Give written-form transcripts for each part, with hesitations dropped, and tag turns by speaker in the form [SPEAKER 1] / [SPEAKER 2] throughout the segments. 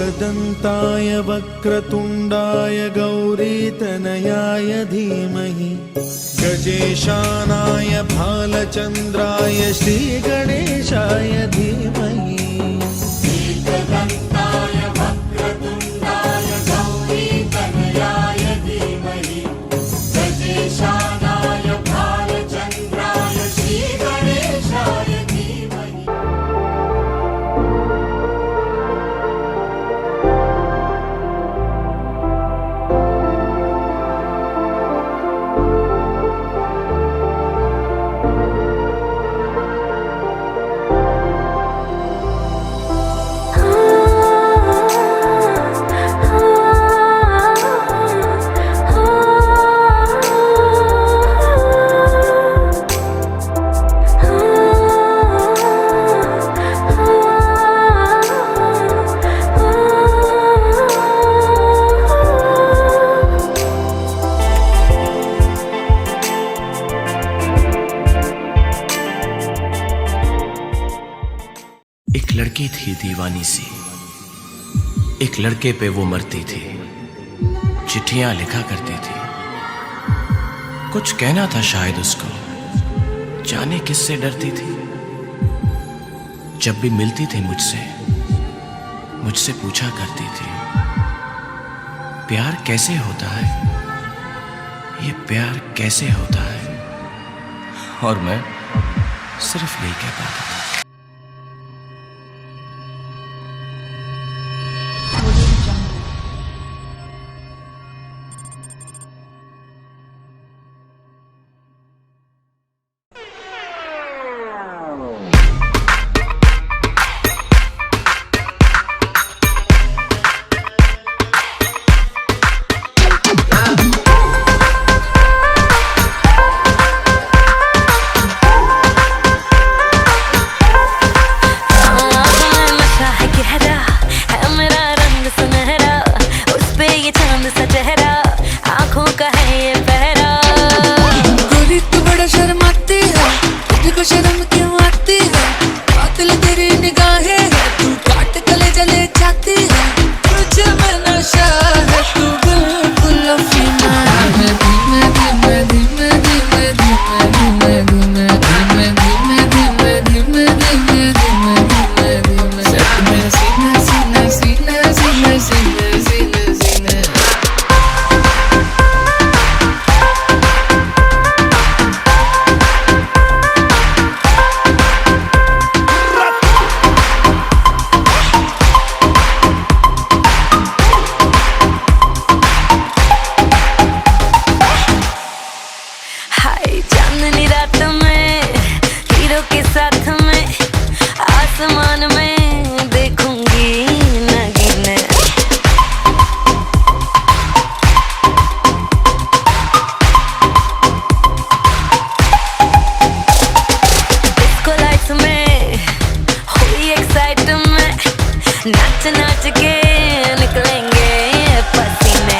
[SPEAKER 1] एकदन्ताय वक्रतुण्डाय गौरीतनयाय धीमहि गजेशानाय भालचन्द्राय श्रीगणेशाय धीमहि।
[SPEAKER 2] एकदन्ताय वक्रतुण्डाय गौरीतनयाय धीमहि गजेशानाय भालचन्द्राय श्रीगणेशाय धीमहि।
[SPEAKER 3] एक लड़की थी दीवानी सी, एक लड़के पे वो मरती थी, चिट्ठियां लिखा करती थी। कुछ कहना था शायद उसको, जाने किससे डरती थी। जब भी मिलती थी मुझसे पूछा करती थी, प्यार कैसे होता है, ये प्यार कैसे होता है। और मैं सिर्फ यही कह पाता था।
[SPEAKER 4] शर्म क्यों आती है, कातिल तेरी निगाहें है, तू काट गले जले जाती है, तुझे में नशा है, तू बिल्कुल अफीना है। धीमे धीमे धीमे धीमे धीमे धीमे धीमे धीमे धीमे धीमे धीमे धीमे धीमे सच में सीने सीने सीने सीने सीने सीने सीने।
[SPEAKER 5] चांदनी रात में हीरो के साथ में आसमान में देखूंगी नगीने। डिस्को लाइट्स में हुई एक्साइटमेंट, नाच नाच के निकलेंगे पसीने।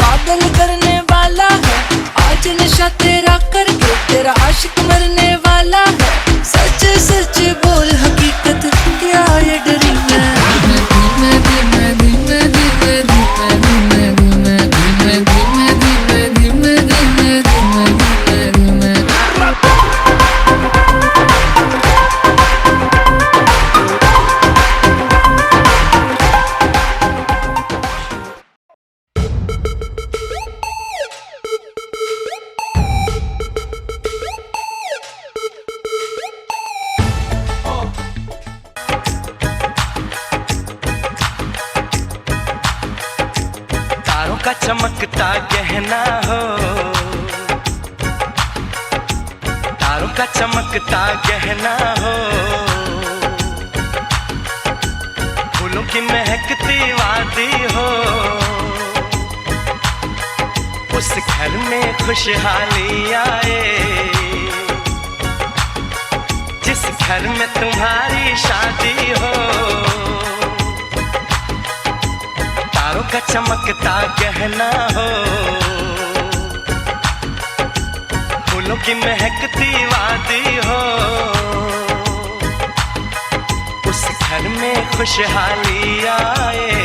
[SPEAKER 5] पागल करने वाला है आज नशा तेरा करके, तेरा आशिक मरने वाला है। सच सच बोल हकीकत क्या ये ड्रीम है। धीमे धीमे धीमे धीमे धीमे धीमे धीमे धीमे धीमे धीमे धीमे धीमे धीमे धीमे।
[SPEAKER 6] का चमकता गहना हो, तारों का चमकता गहना हो, फूलों की महकती वादी हो। उस घर में खुशहाली आए जिस घर में तुम्हारी शादी हो। तारों का चमकता गहना हो, फूलों की महकती वादी हो, उस घर में खुशहाली आए।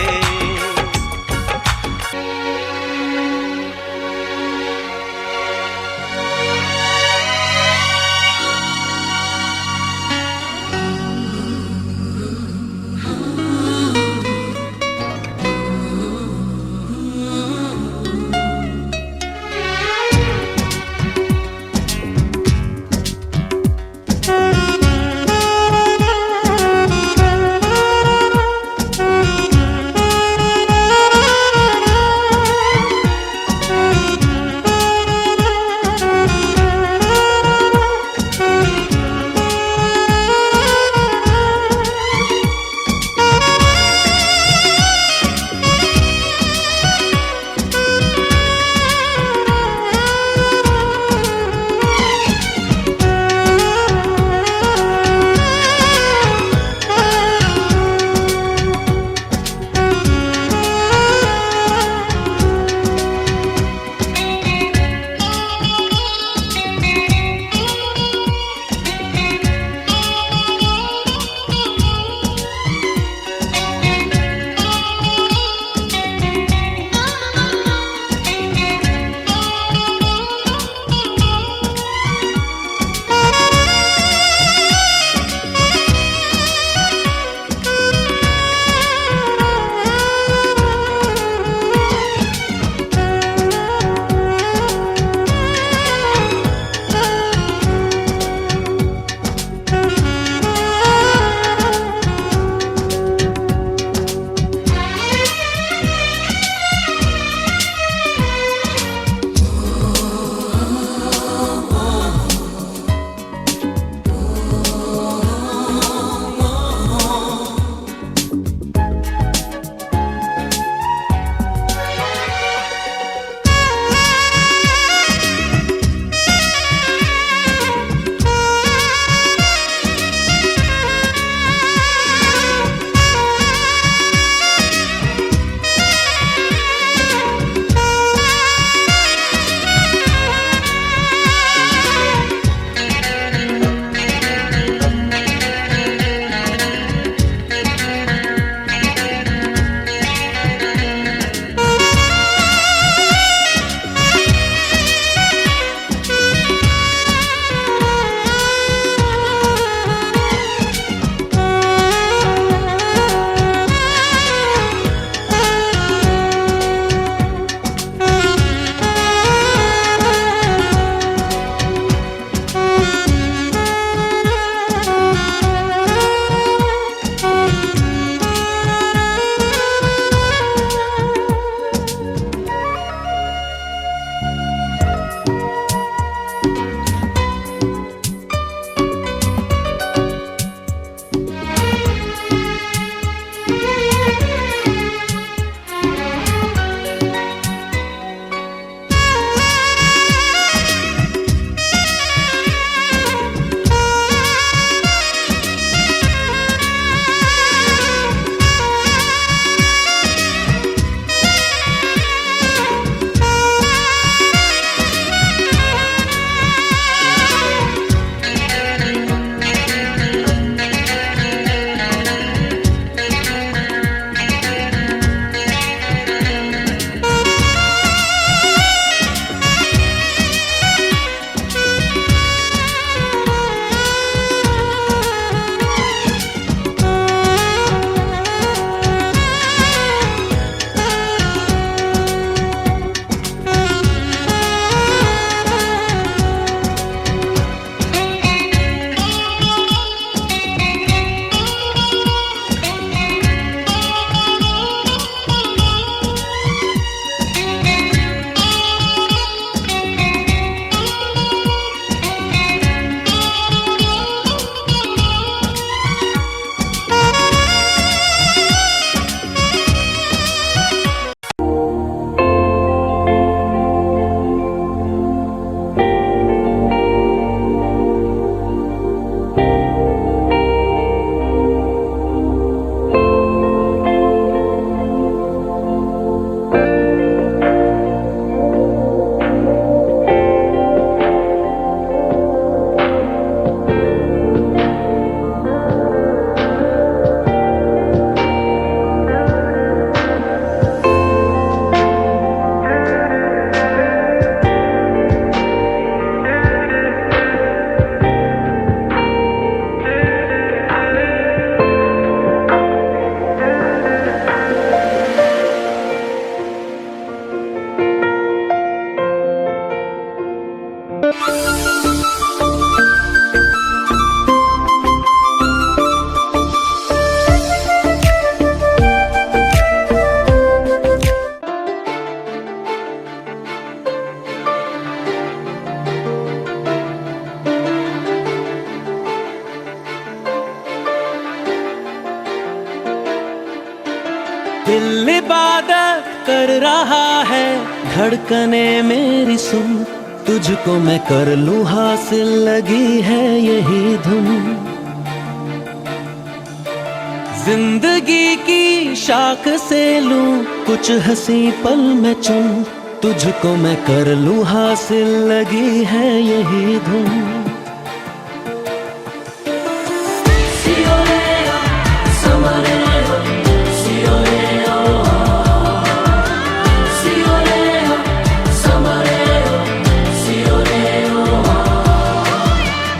[SPEAKER 7] कर रहा है धड़कने मेरी सुन, तुझको मैं कर लूं हासिल लगी है यही धुन। जिंदगी की शाख से लूं कुछ हंसी पल में चुन, तुझको मैं कर लूं हासिल लगी है यही धुन।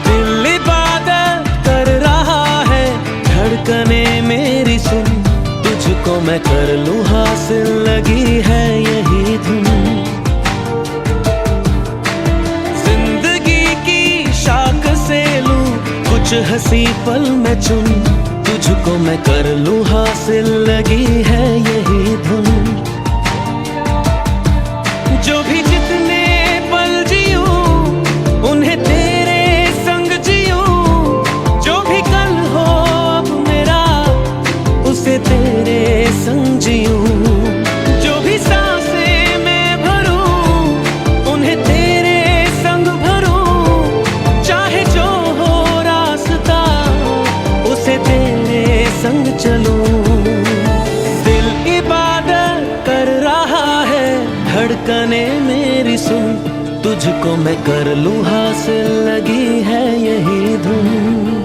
[SPEAKER 7] दिल इबादत कर रहा है धड़कने मेरी सुन, तुझको मैं कर लूं हासिल लगी है यही धुन। जिंदगी की शाख से लूं कुछ हंसी पल में चुन, तुझको मैं कर लूं हासिल लगी है यही धुन। जो भी जितने पल जीऊं उन्हें तेरे संग जीऊं, जो भी कल हो अब मेरा उसे तेरे संग जीऊं। जो भी सांसें मैं भरूं उन्हें तेरे संग भरूं, चाहे जो हो रास्ता उसे तेरे संग चलूं। दिल इबादत कर रहा है धड़कने मेरी सुन, तुझको मैं कर लूं हासिल लगी है यही धुन।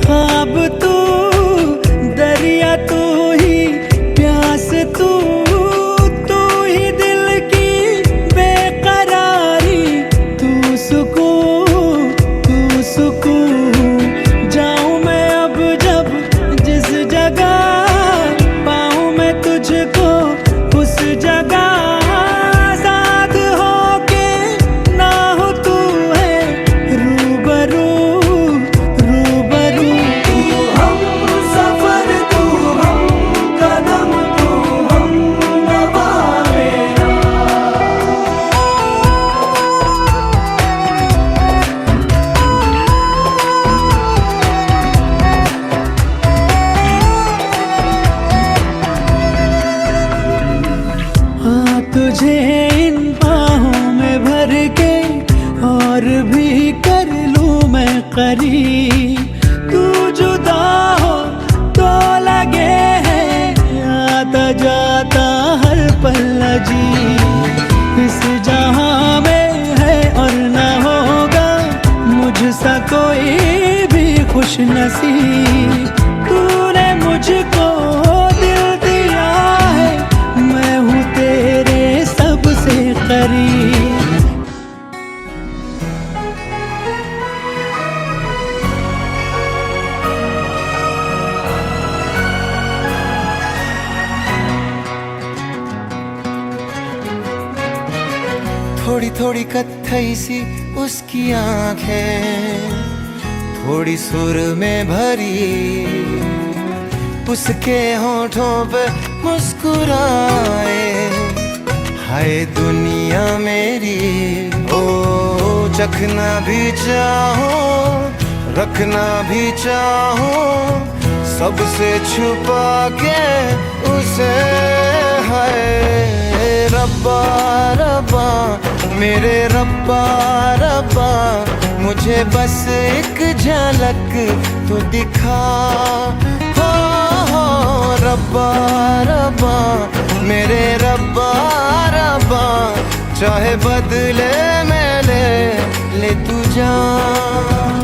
[SPEAKER 7] ख्वाब तू, दरिया तू ही प्यास तू, तू ही दिल की बेकरारी, तू सुकून तू सुकून। जाऊं मैं अब जब जिस जगह, पाऊं मैं तुझको उस जगह, साथ होके ना हो तू है रूबरू रूबरू। तू हम सफर, तू हम कदम, तू हम नवा मेरा। हाँ तुझे इन बाहों में भर के और भी कर लूं मैं करीब, तू जुदा हो तो लगे है आता जाता हर पल अजीब। इस जहां में है और न होगा मुझसा कोई भी खुश नसीब। तूने मुझको दिल दिया है, मैं हूँ तेरे सबसे करीब।
[SPEAKER 1] थोड़ी थोड़ी कत्थई सी उसकी आंखें, थोड़ी सुर में भरी, उसके होठों पे मुस्कुराए। हाय दुनिया मेरी, ओ चखना भी चाहो रखना भी चाहो, सबसे छुपा के उसे। है रब्बा रब्बा मेरे रब्बा रब्बा, मुझे बस एक झलक तो दिखा। हो रब्बा रब्बा मेरे रब्बा रब्बा, चाहे बदले में ले तू जान।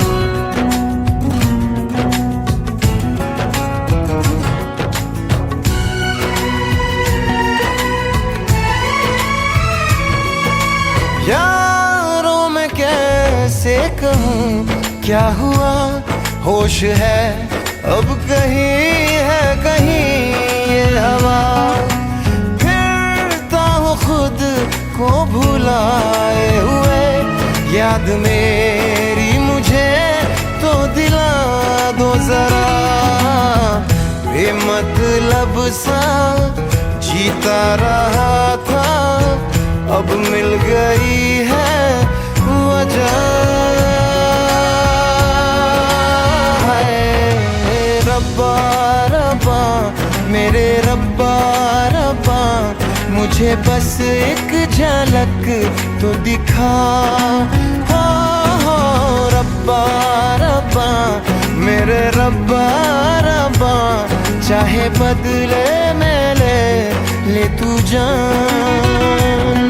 [SPEAKER 1] यारों में कैसे कहूँ क्या हुआ, होश है अब कहीं है कहीं ये हवा, फिरता हूँ खुद को भुलाए हुए, याद मेरी मुझे तो दिला दो जरा, बेमतलब सा जीता रहा था, अब मिल गई है वजह। रब्बा रब्बा मेरे रब्बा रब्बा, मुझे बस एक झलक तो दिखा। हो रब्बा रब्बा मेरे रब्बा रब्बा, चाहे बदले में ले तू जान।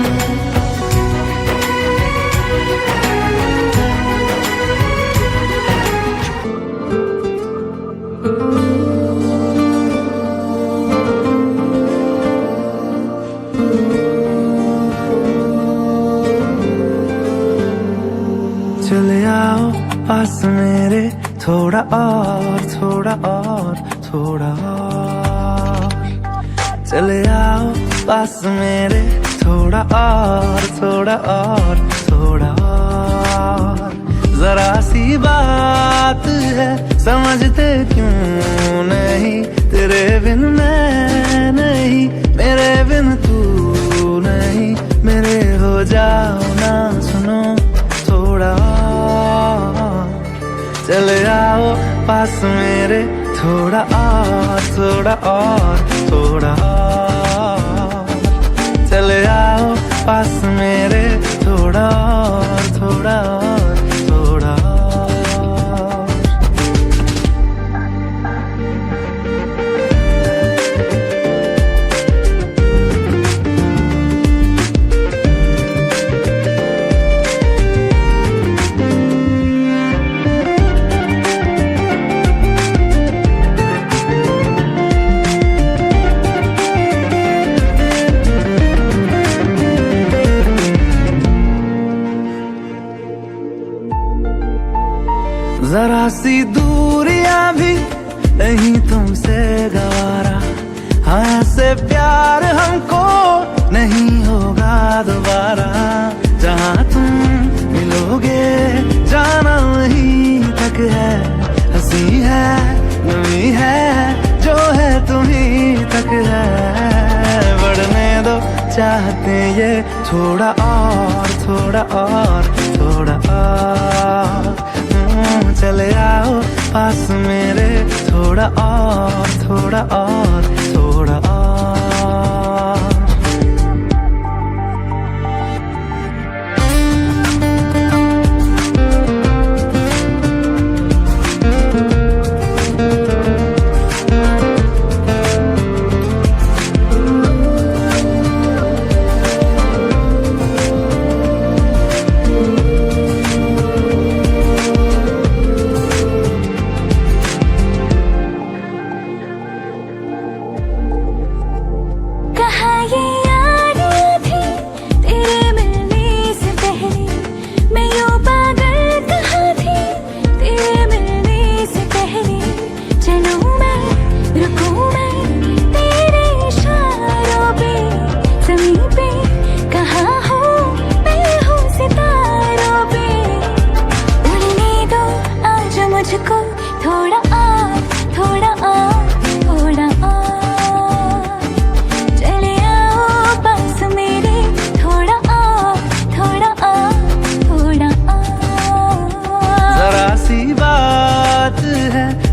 [SPEAKER 8] चले आओ पास मेरे, थोड़ा और थोड़ा और थोड़ा और। चले आओ पास मेरे, थोड़ा और थोड़ा और थोड़ा और। जरा सी बात है समझते क्यों नहीं, तेरे बिन मैं नहीं, मेरे बिन तू नहीं, मेरे हो जाओ ना सुनो थोड़ा। चले आओ पास मेरे, थोड़ा और थोड़ा और थोड़ा और। चले आओ पास मेरे, थोड़ा और थोड़ा और थोड़ा और। जरा सी दूरियां भी नहीं तुमसे गवारा, हाँ ऐसे प्यार हमको नहीं होगा दोबारा। जहाँ तुम मिलोगे जाना वहीं तक है, हंसी है नमी है जो है तुम्हीं तक है। बढ़ने दो चाहते ये थोड़ा और थोड़ा और थोड़ा और। चले आओ पास मेरे, थोड़ा और थोड़ा और थोड़ा और।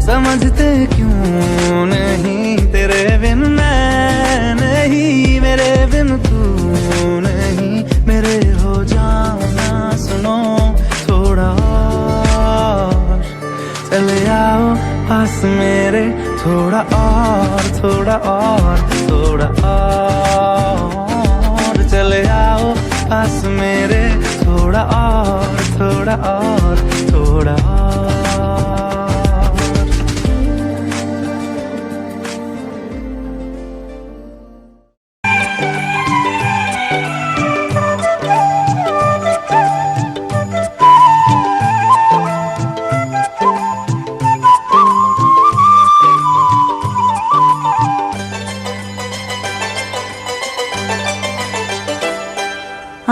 [SPEAKER 8] समझते क्यों नहीं, तेरे बिन मैं नहीं, मेरे बिन तू नहीं, मेरे हो जाना सुनो थोड़ा और। चले आओ पास मेरे, थोड़ा और थोड़ा और थोड़ा और। चले आओ पास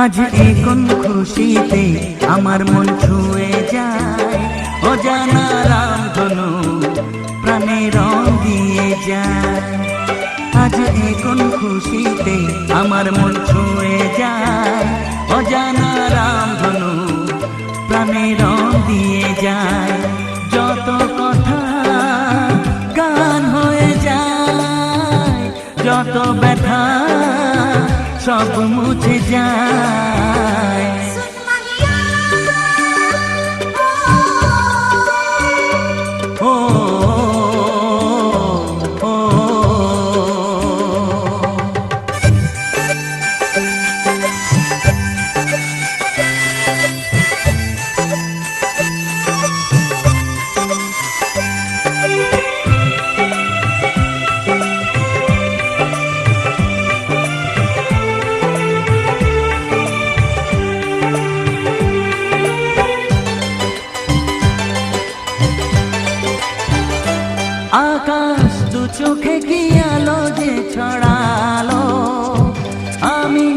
[SPEAKER 9] আজ এই কোন খুশিতে আমার মন ছুঁয়ে যায়, অজানা রামধনু প্রাণে রং দিয়ে যায়। আজ এই কোন খুশিতে আমার মন ছুঁয়ে যায়, অজানা রামধনু প্রাণে রং দিয়ে যায়। যত কথা গান হয়ে যায়, যত ব্যথা সব মুছে যায়। ও আকাশ দু চোখে কি আলো যে ছড়ালো, আমি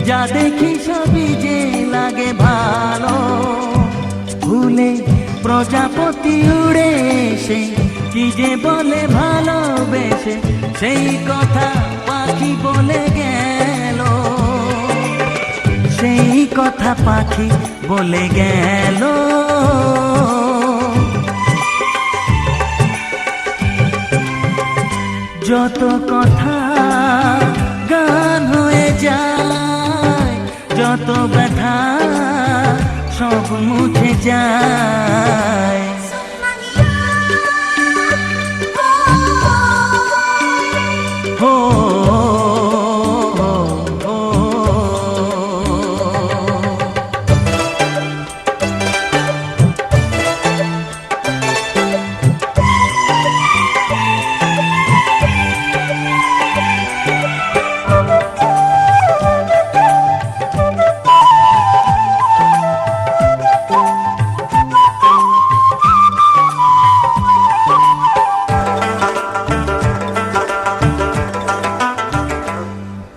[SPEAKER 9] যা দেখি সবই যে লাগে ভালো। ভুলে প্রজাপতি উড়ে এসে কি যে বলে ভালোবেসে, সেই কথা পাখি বলে গেল, সেই কথা পাখি বলে গেল। যত কথা গান হয়ে যায়, যত ব্যথা সব মুছে যায়। ও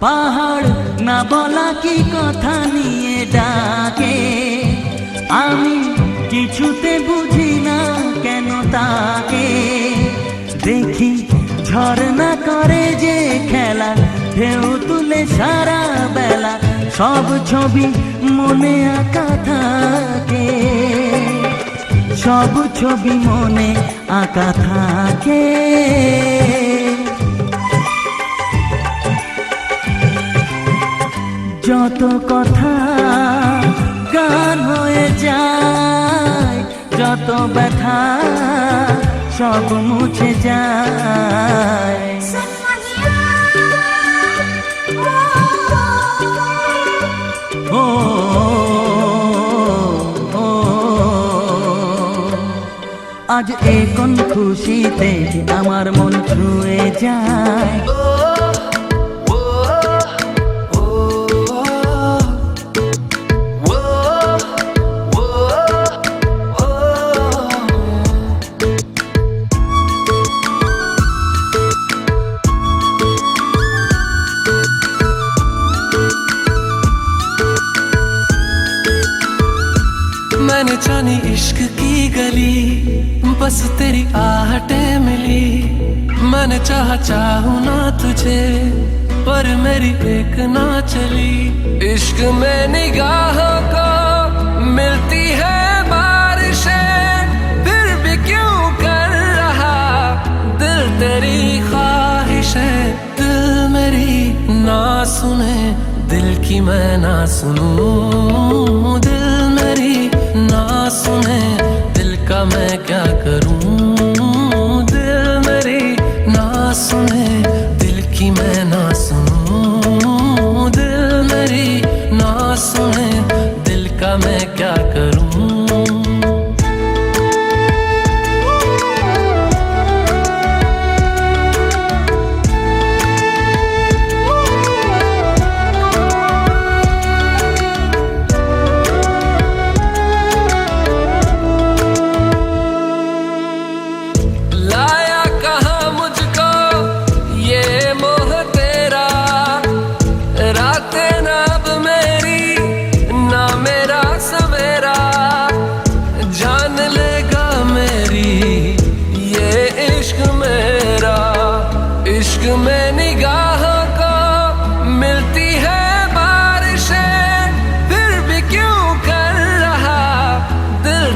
[SPEAKER 9] পাহাড় না বলা কি কথা নিয়ে ডাকে, আমি কিছুতে বুঝি না কেন তাকে। দেখি ঝর্ণা করে যে খেলা, ঢেউ তুলে সারা বেলা, সব ছবি মনে আঁকা থাকে, সব ছবি মনে আঁকা থাকে। যত কথা গান হয়ে যায়, যত ব্যথা সব মুছে যায়। ও আজ এই কোন খুশিতে আমার মন ছুঁয়ে যায়।
[SPEAKER 7] मैंने जानी इश्क की गली, बस तेरी आहटें मिली। मैंने चाहूं ना तुझे, पर मेरी एक ना चली। इश्क में निगाहों को मिलती है बारिशें, फिर भी क्यों कर रहा दिल तेरी ख्वाहिशें। दिल मेरी ना सुने, दिल की मैं ना सुनूं। दिल मेरी ना सुने, दिल का मैं क्या करूं। दिल मेरी ना सुने, दिल की मैं ना सुनूं। दिल मेरी ना सुने, दिल का मैं क्या करूं।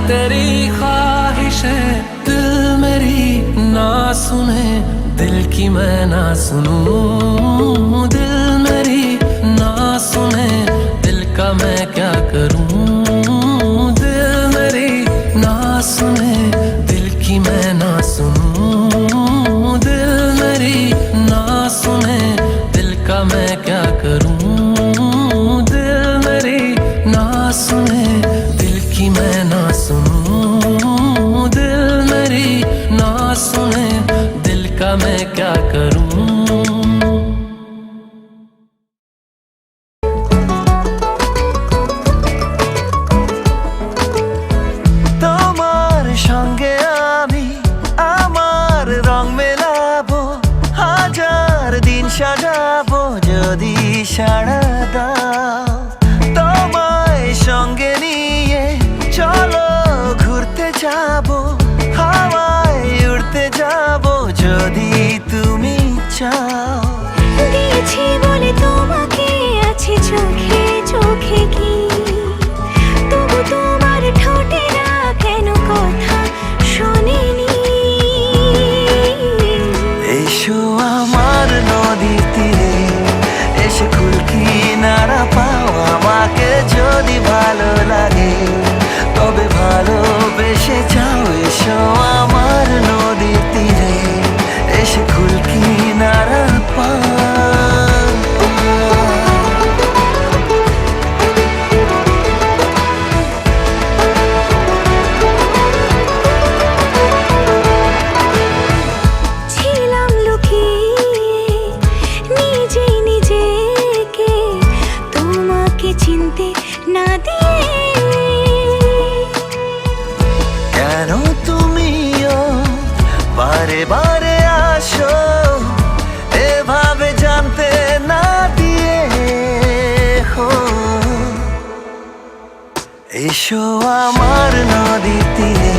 [SPEAKER 7] तेरी ख्वाहिशें दिल मेरी ना सुने, दिल की मैं ना सुनूं। दिल मेरी ना सुने, दिल का मैं क्या करूं। दिल मेरी ना सुने, दिल की मैं ना सुनूं। दिल मेरी ना सुने, दिल का मैं क्या करूं। दिल मेरी ना सुने, दिल की मैं ना सुनूं। दिल मेरी ना सुने, दिल का मैं क्या करूं।
[SPEAKER 8] তোমার সঙ্গে আমি আমার রং মেলাবো, হাজার দিন সাজাবো যদি সাড়া দাও। তোমায় সঙ্গে নিয়ে চলো ঘুরতে যাবো, হাওয়ায় উড়তে যাবো যদি তুমি চাও।
[SPEAKER 10] দিয়েছি বলে তোমাকে আছে চোখে চোখে কি, তবু তোমার ঠোঁটেরা কেন কথা শোনেনি।
[SPEAKER 8] এসো আমার নদীর তীরে, এসে কুলকি নাড়া পাও আমাকে যদি ভালো লাগে, তবে ভালোবেসে যাও। এসো আমার নদীর তীরে, এসে কুলকি নাড়া পাও।
[SPEAKER 10] ছিলাম লুকিয়ে নিজে নিজেকে তোমাকে চিনতে না দিয়ে।
[SPEAKER 8] কেন তুমিও বারে বারে আসো এভাবে জানতে না দিয়ে। হো এসো আমার নদীর তীরে,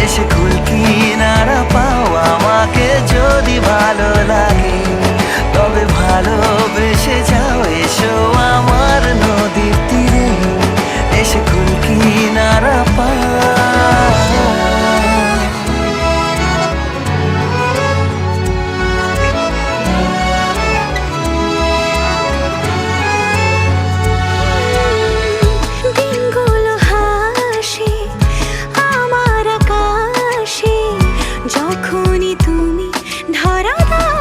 [SPEAKER 8] এসে কুলকি নাড়া পাও আমাকে যদি ভালো লাগে, তবে ভালোবেসে যাও। এসো আমার নদীর তীরে, এসে কুলকি নাড়া পাও।
[SPEAKER 10] দিনগুলো হাসে আমার আকাশে, যখনই তুমি ধরা দাও।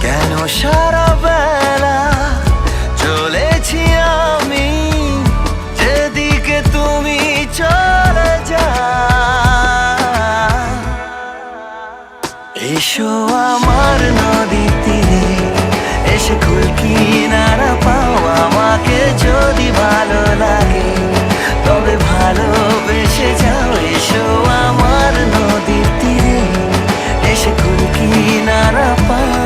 [SPEAKER 8] কেন সারা বেলা চলেছি আমি যেদিকে তুমি চলে যাও। এসো আমার নদীর তীরে, এসে কুলকি নাড়া পাও আমাকে যদি ভালো লাগে, তবে ভালোবেসে যাও। এসো আমার নদীর তীরে, এসে কুলকি নাড়া পাও।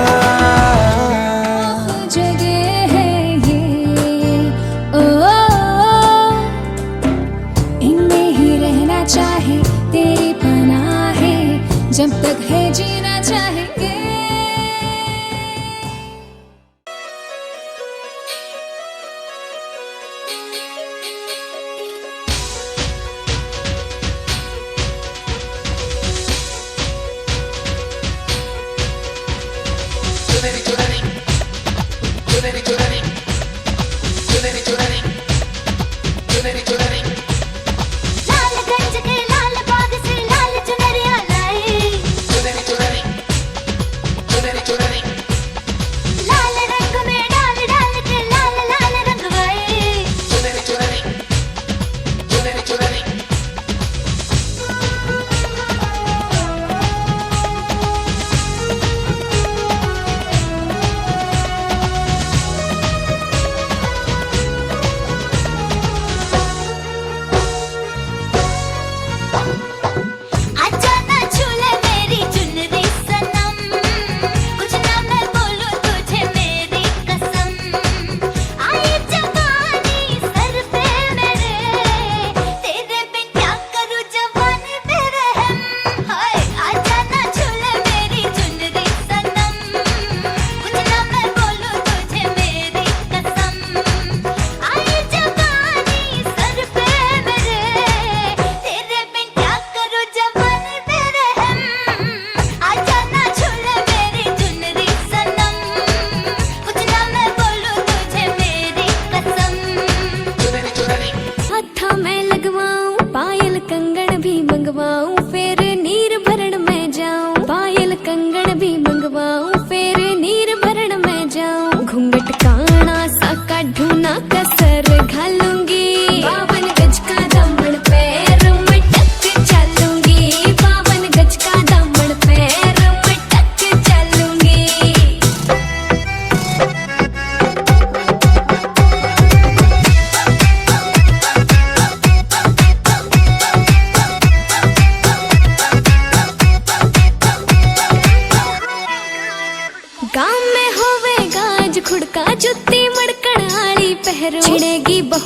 [SPEAKER 10] जगह है ये ओ, इनमें ही रहना चाहे तेरी पनाह है, जब तक है जीना चाहेंगे। लाल गंज के लाल बाग से लाल चुनरिया लाई, लाल रंग में डाल डाल के लाल लाल रंगवाई।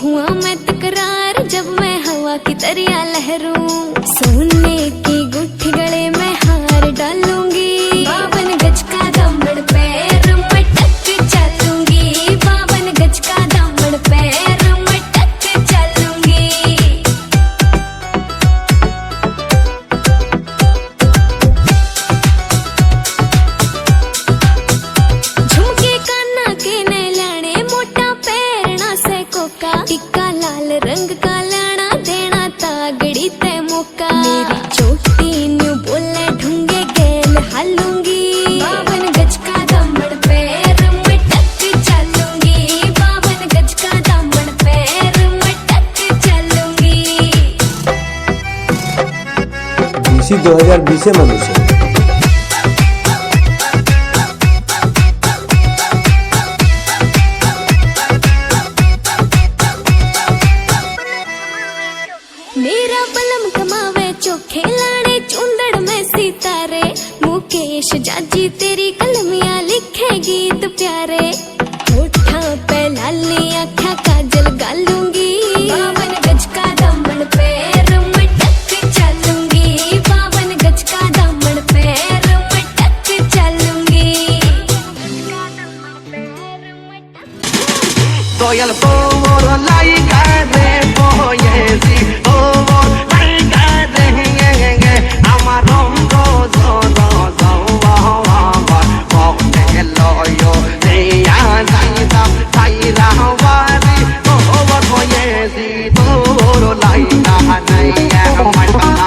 [SPEAKER 10] धुआं मैं तकरार जब मैं हवा की तरिया लहरूं सोने की गुट्ठी गले में हार डालूंगी 52 गज का दामन पैर में टक चलूंगी 52 गज का दामन पैर में टक चलूंगी झुमके काना के ने लाने मोटा पैरना से कोका टिक्का लाल रंग का लाना देना तागड़ी ते मौका मेरी चोटी न्यू बोले ढूंगे गेल हालूंगी 52 गज का दामन पैर में टक चलूंगी 52 गज का दामन पैर में टक चलूंगी
[SPEAKER 11] इसी 2020 में मनुष्य
[SPEAKER 10] मेरा बलम कमावे चोखे लाने चुंदड़ में सितारे मुकेश जाजी तेरी कलमियां लिखे गीत प्यारे होठा पे लाली आँखा काजल गालूंगी 52 गज का दामन पैर में टक चलूंगी 52 गज का दामन पैर में टक चलूंगी
[SPEAKER 8] Doy al polvo like de poyesi polvo like de amarón do ne loyo de ya sai ra wari polvo poyesi polvo like na mai pala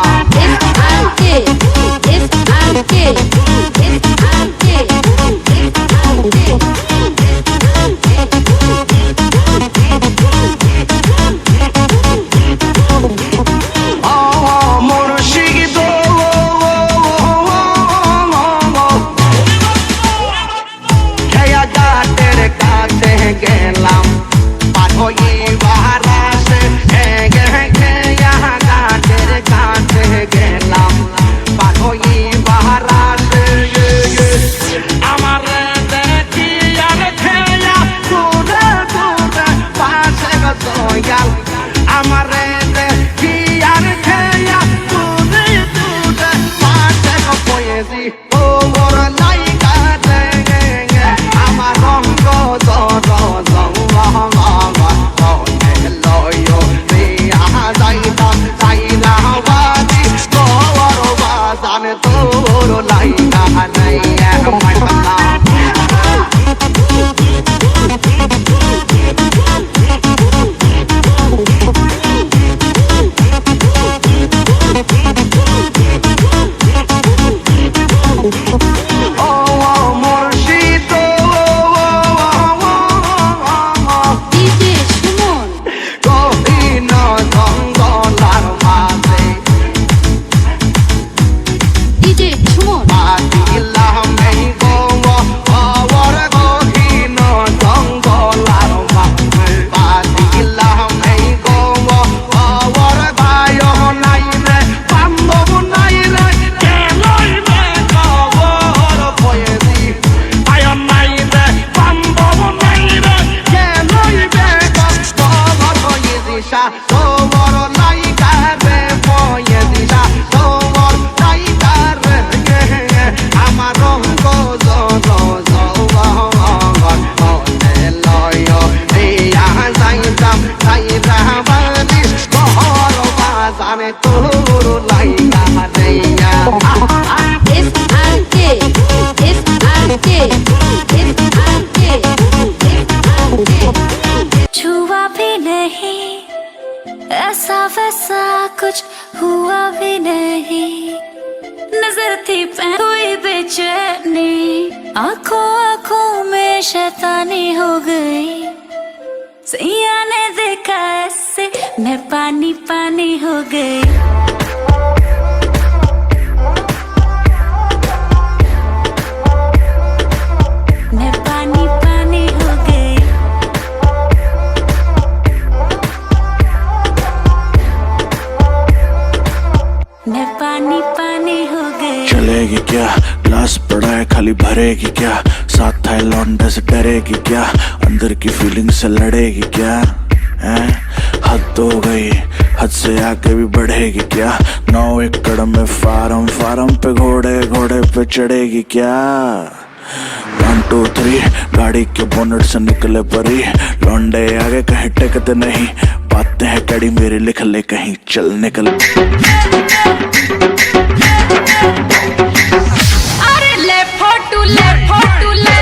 [SPEAKER 10] छुआ भी नहीं ऐसा वैसा कुछ हुआ भी नहीं नजर थी हुई बेचैनी आंखों आंखों में शैतानी हो गई सैया ने देखा ऐसे मैं पानी पानी हो गई पानी पानी हो गए
[SPEAKER 12] चलेगी क्या ग्लास पड़ा है खाली भरेगी क्या साथ था लौंडे से डरेगी क्या अंदर की फीलिंग से लड़ेगी क्या हैं? हद हो गई, हद से आके भी बढ़ेगी क्या? 9 एकड़ में फार्म, फार्म पे घोड़े, घोड़े पे चढ़ेगी क्या? 1 2 3 गाड़ी के बोनट से निकले परी, लौंडे आगे कहीं टेकते नहीं, बातें हैं कड़ी मेरी लिख ले कहीं, चल निकल।
[SPEAKER 5] अरे ले फोटो ले फोटो ले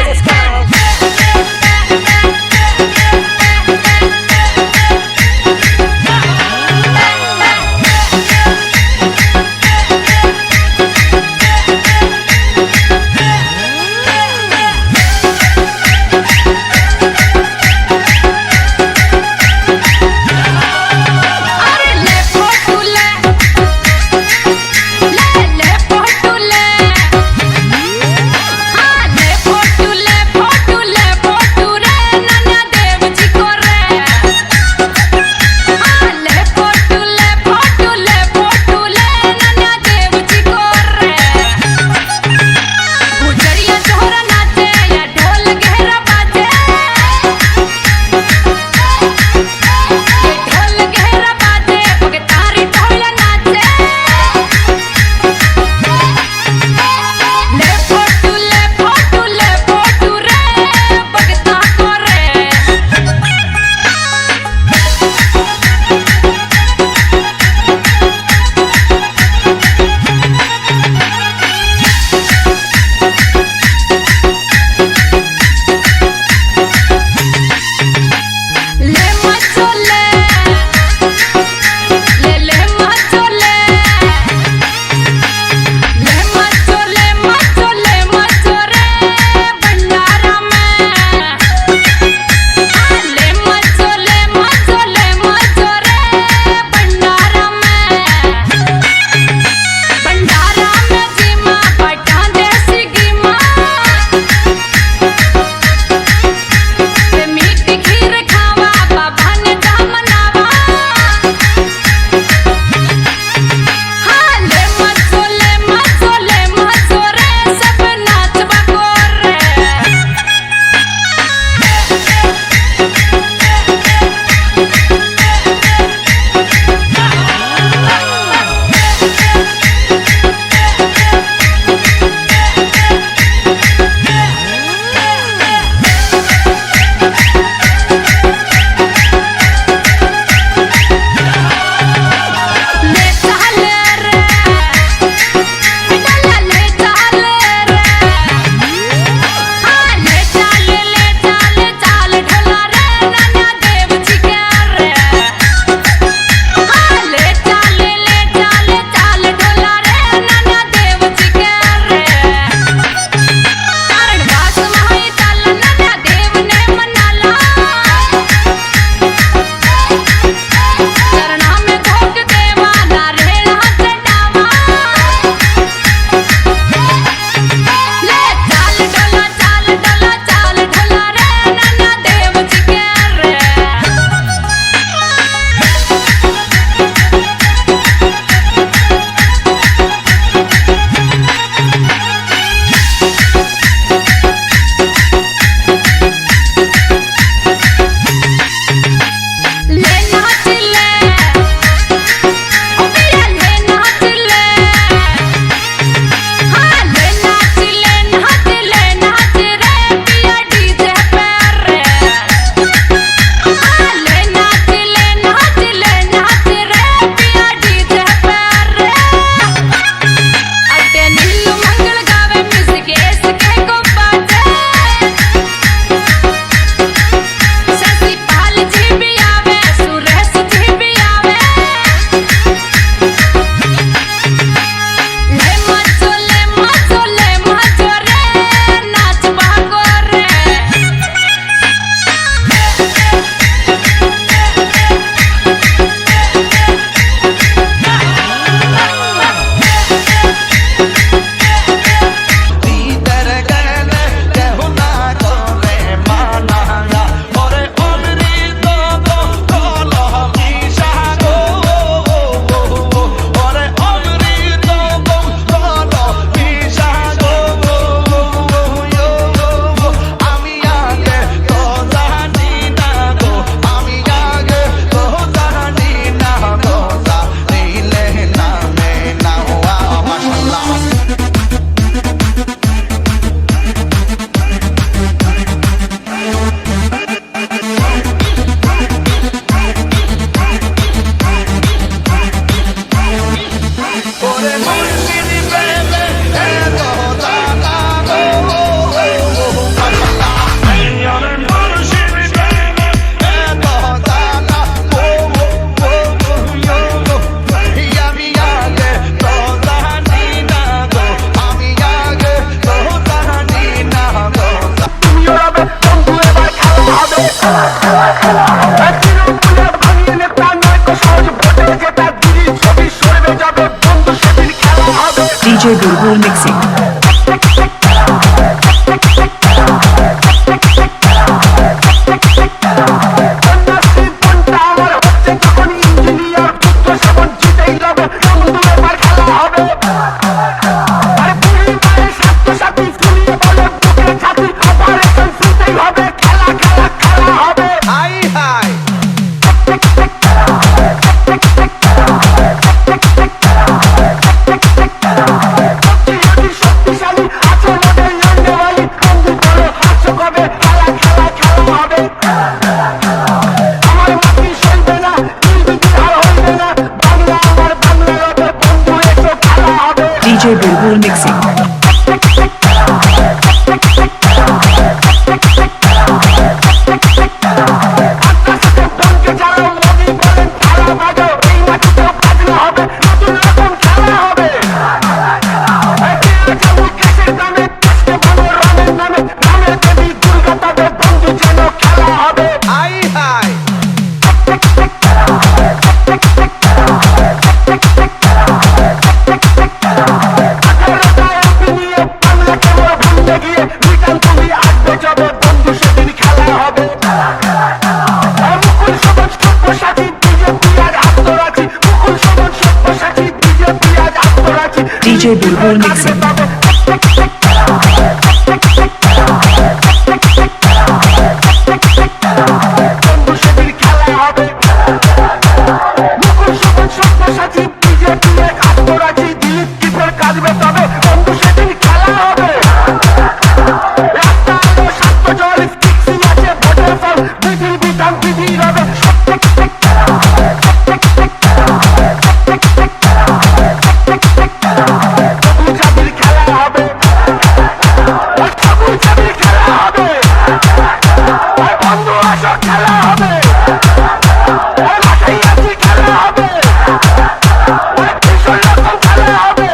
[SPEAKER 5] Bergol mixing.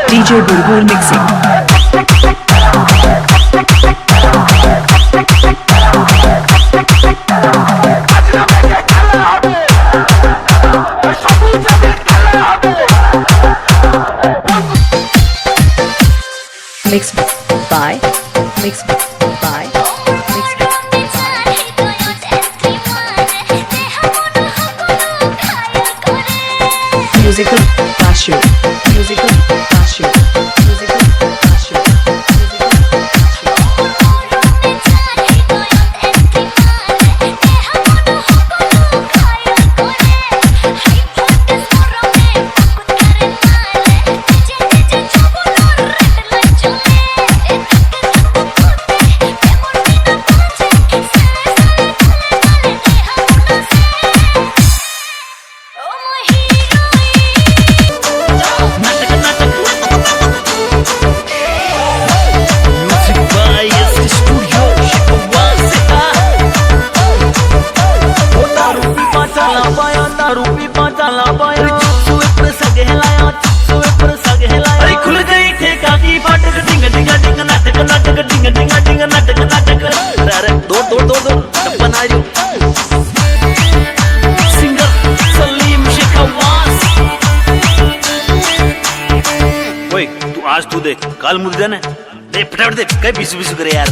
[SPEAKER 5] DJ Bergol mixing. Mixed by musical passion.
[SPEAKER 13] आज तू देख काल मुझे जाने दे फटाफट दे कहीं बिसु बिसु करे यार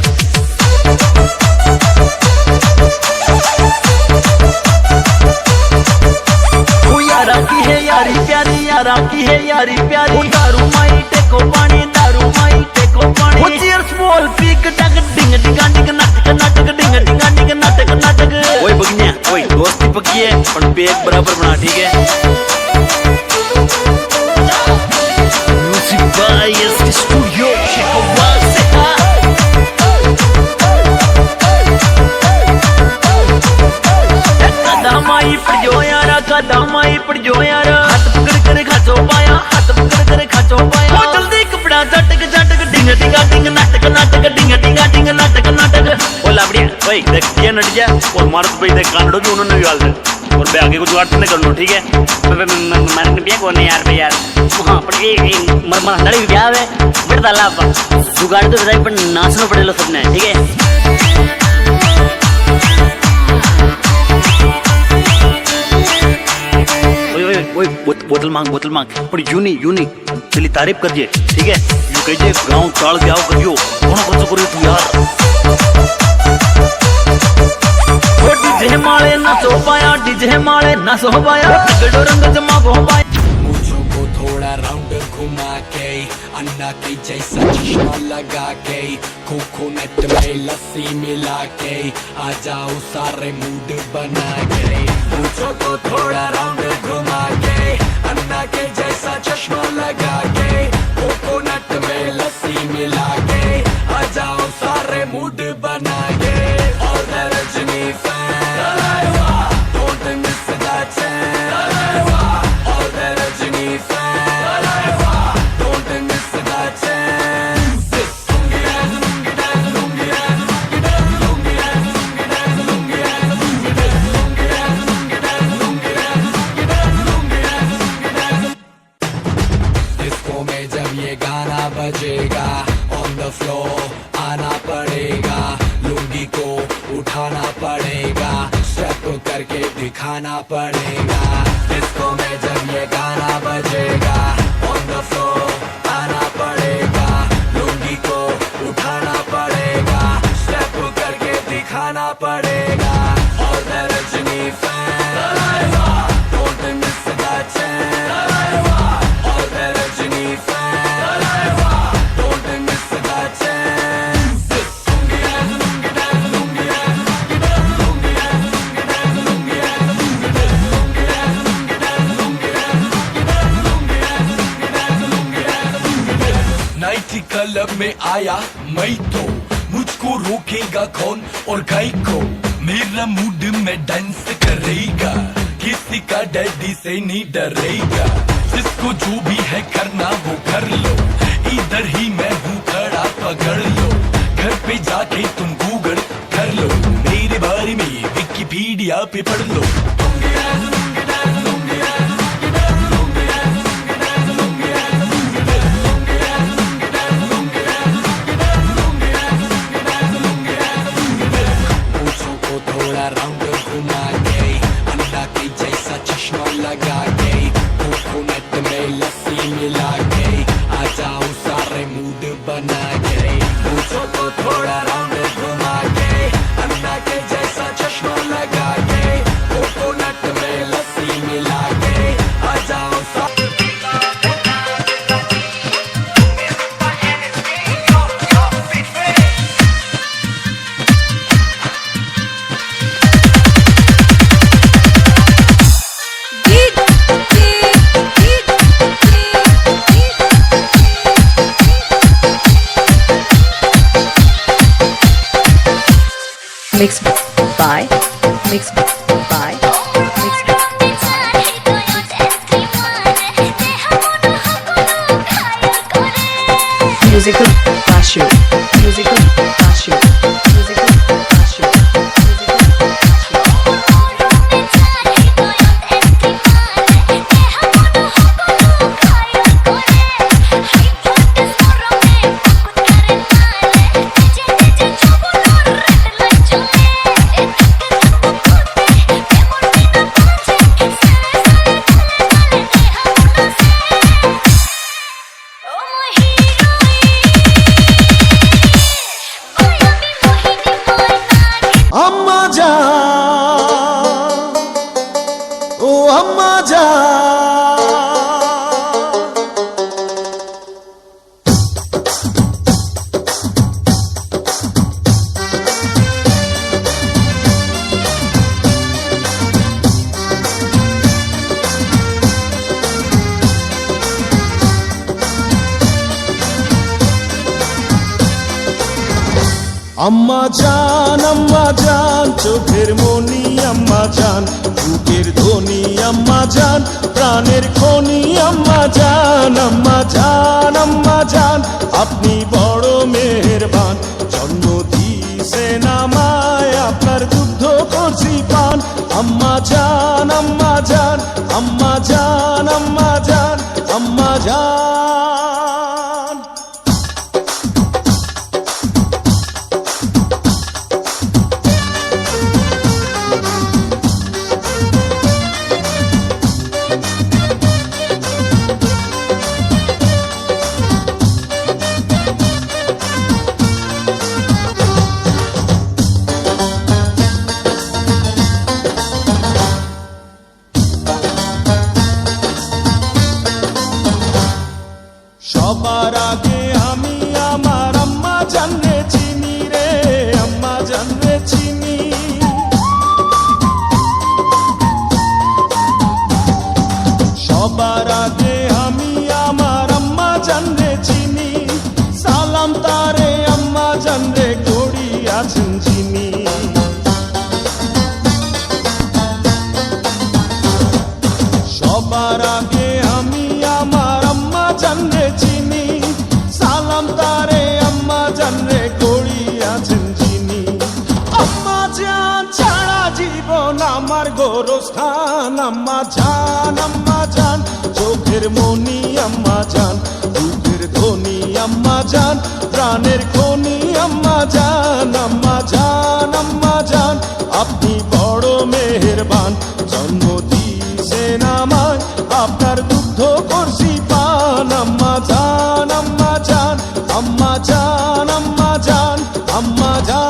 [SPEAKER 6] ओ यारा की है यारी प्यारी यारा की है यारी प्यारी ओ दारू माई टेको पानी दारू माई टेको पानी ओ चीयर्स स्मॉल पिक टक डिंग डिंगा डिंग नाटक नाटक डिंग डिंगा डिंग नाटक नाटक
[SPEAKER 13] ओए बगनिया ओए दोस्ती पक्की है पर पेट बराबर बना ठीक है म्यूजिक बाय एसके स्टूडियो शिकवास
[SPEAKER 6] कदमाई पड़ जो यारा हाथ पकड़ कर खाचो पाया हाथ पकड़ कर खाचो पाया ओ जल्दी कपड़ा झटक झटक डिंग डिंगा डिंग नाटक नाटक डिंग डिंगा डिंग नाटक नाटक
[SPEAKER 13] ओ लाबड़िया भाई देख ये नट जा और मारत भाई देख कानड़ो भी उन्होंने भी गाल दे और बे आगे को जुगाड़ तुमने कर लो ठीक है
[SPEAKER 14] मारने बिया कोने यार बे यार हां पर ये मर हंडड़ी बिया है बड़ा दाला जुगाड़ तो बताई पर नाचनो पड़ेलो सबने ठीक है
[SPEAKER 13] ओए बोतल मांग पर यूनी चली तारीफ कर जे ठीक है यू कह जे गांव ताल जाओ करियो कोनो कुछ करियो तू यार
[SPEAKER 6] ओ डीजे माले ना सो पाया गड़ो रंग जमा हो पाया
[SPEAKER 15] मुझो को थोड़ा राउंड घुमा के अन्ना की जैसा चश्मा लगा के कोकोनट में लस्सी मिला के आ जाओ सारे मूड बना के मुझो को थोड़ा राउंड घुमा के अन्ना के जैसा चश्मा लगा के कोकोनट में लस्सी मिला के आ जाओ सारे मूड बना के और Rajni fan don't miss that chance all the Rajini fans don't miss that chance lungi dance lungi dance lungi dance lungi dance lungi dance lungi dance lungi dance lungi dance lungi dance lungi dance lungi dance lungi dance disco में जब ये गाना बजेगा on the floor आना पड़ेगा लुंगी को उठाना पड़ेगा स्टेप करके दिखाना पड़ेगा डिस्को में जब ये गाना बजेगा on the floor आना पड़ेगा लुंगी को उठाना पड़ेगा स्टेप करके दिखाना पड़ेगा और the Rajni fan don't miss that chance और the रजनी फैन क्लब में आया मैं तो मुझको रोकेगा कौन और गाय को मेरा मूड में डांस करेगा किसी का डैडी से नहीं डरेगा जिसको जो भी है करना वो कर लो इधर ही मैं हूँ खड़ा पकड़ लो घर पे जाके तुम गूगल कर लो मेरे बारे में विकिपीडिया पे पढ़ लो थोड़ा राउंड घुमा के अन्ना के जैसा चश्मा लगा के कोकोनट में लस्सी मिला के आ जाओ सारे मूड बना के पूछो तो थोड़ा राउंड घुमा के अन्ना के जैसा चश्मा लगा के कोकोनट में लस्सी मिला के आ जाओ सारे
[SPEAKER 5] Mixed by Mixed by Musical Cashew Musical Cashew Musical Cashew
[SPEAKER 1] अम्मा जान ओ अम्मा जान अम्मा जान चोखेर मनी अम्मा जान बुकेर ध्वनि अम्मा जान प्राणेर खनि अम्मा जान अम्मा जान अपनी बड़ो मेहरबान जन्म दिয়েছেন আমায় আপনার দুগ্ধ করছি পান अम्मा जान अम्मा जान अम्मा जान अम्मा जान अम्मा जान সবার আগে আমি আমার আম্মা জানরে চিনি রে আম্মা জানরে চিনি সবার আগে আমি আমার আম্মা জানরে চিনি সালাম তারে আম্মা জানরে করি আছেন চিনি সবার আগে আমি আমার আম্মা জানরে চিনি সালাম তারে আম্মা জানরে করি আছেন চিনি আম্মা জান ছাড়া জীবন আমার গোরস্থান আম্মা জান চোখের মনি আম্মা জান বুকের ধ্বনি আম্মা জান প্রাণের খনি আম্মা জান আপনি বড় মেহেরবান জন্ম দিয়েছেন আমায় আপনার দুগ্ধ করছি পান আম্মা জান আম্মা জান আম্মা জান আম্মা জান আম্মা জান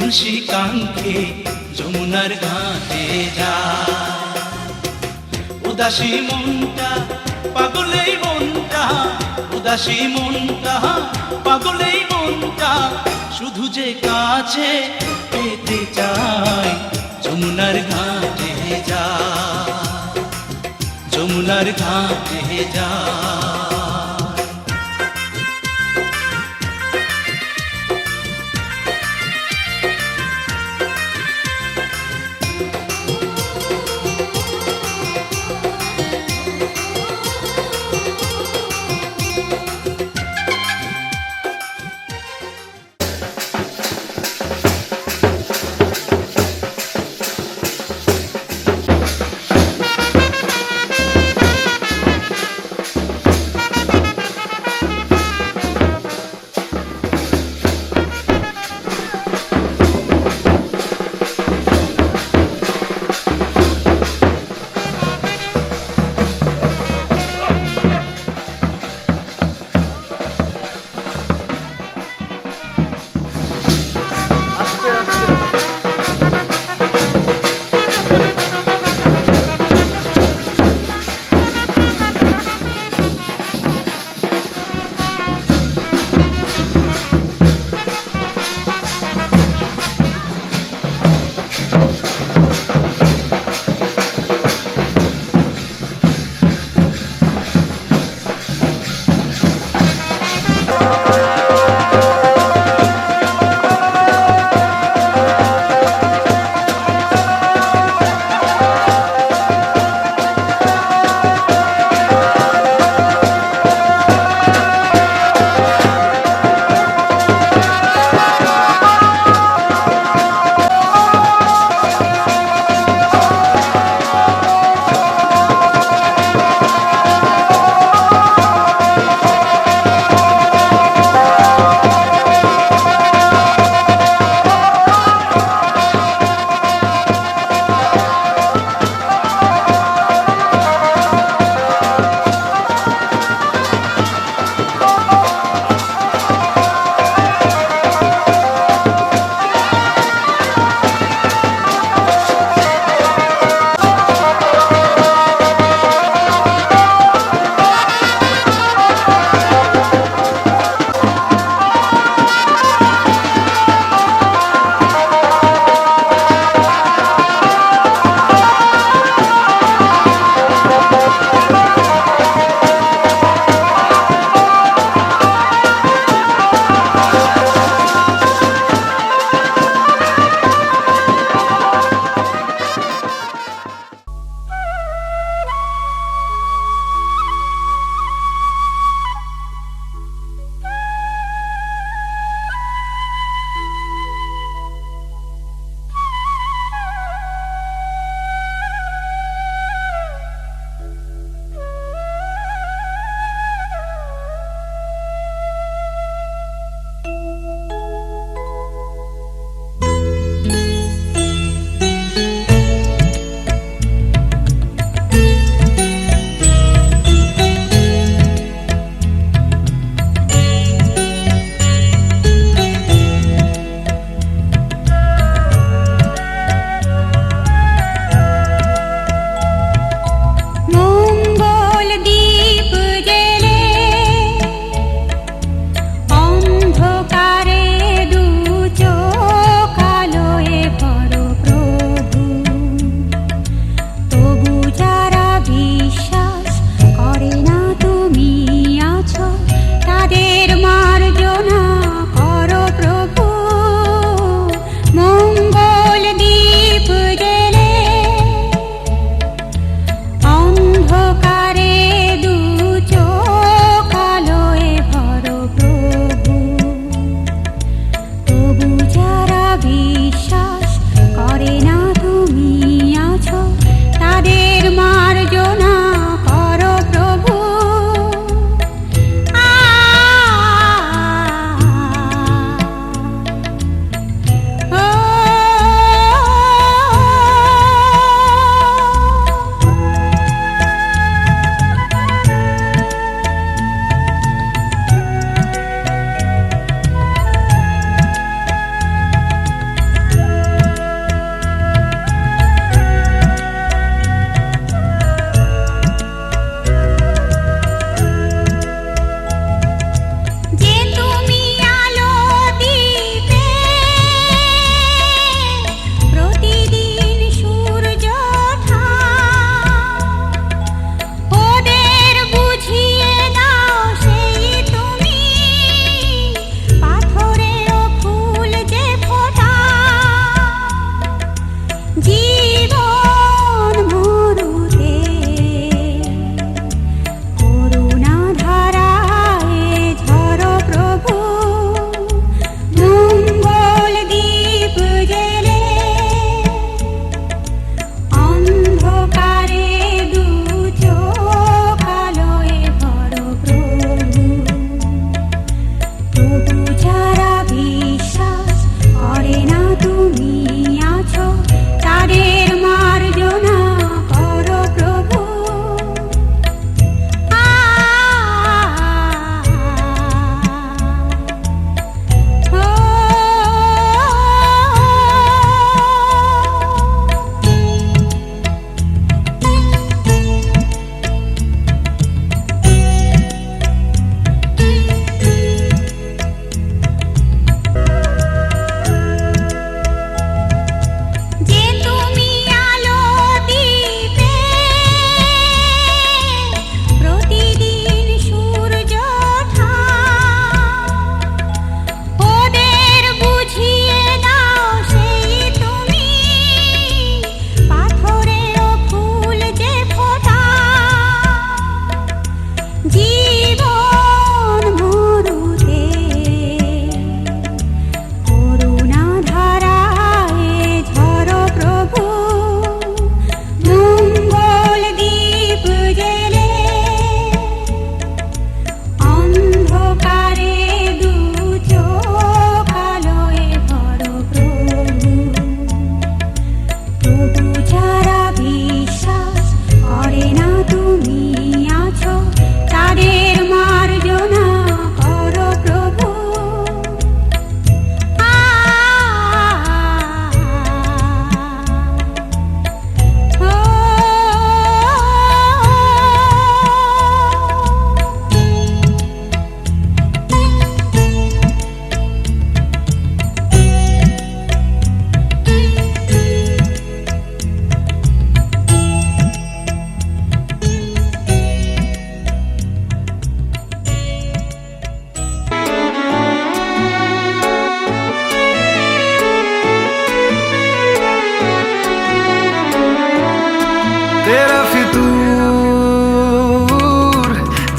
[SPEAKER 16] কলসি কাঙ্ক্ষে যমুনার ঘাটে যায় উদাসী মনটা পাগলেই মনটা উদাসী মনটা পাগলেই মনটা শুধু যে কাছে পেতে চাই যমুনার ঘাটে যায় যমুনার ঘাটে যায়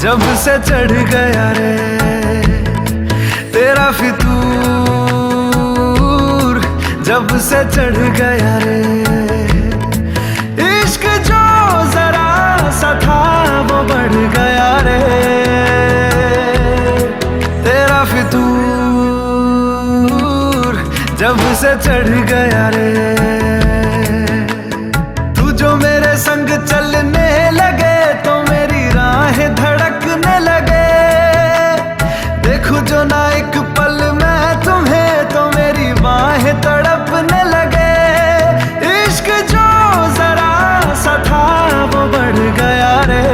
[SPEAKER 7] जब से चढ़ गया रे तेरा फितूर, जब से चढ़ गया रे इश्क जो जरा सा था वो बढ़ गया रे तेरा फितूर, जब से चढ़ गया रे। तू जो मेरे संग चलने लगे तो मेरी राहें धड़कने लगे, देखूं जो ना एक पल मैं तुम्हें तो मेरी बाहें तड़पने लगे। इश्क जो जरा सा था वो बढ़ गया रे।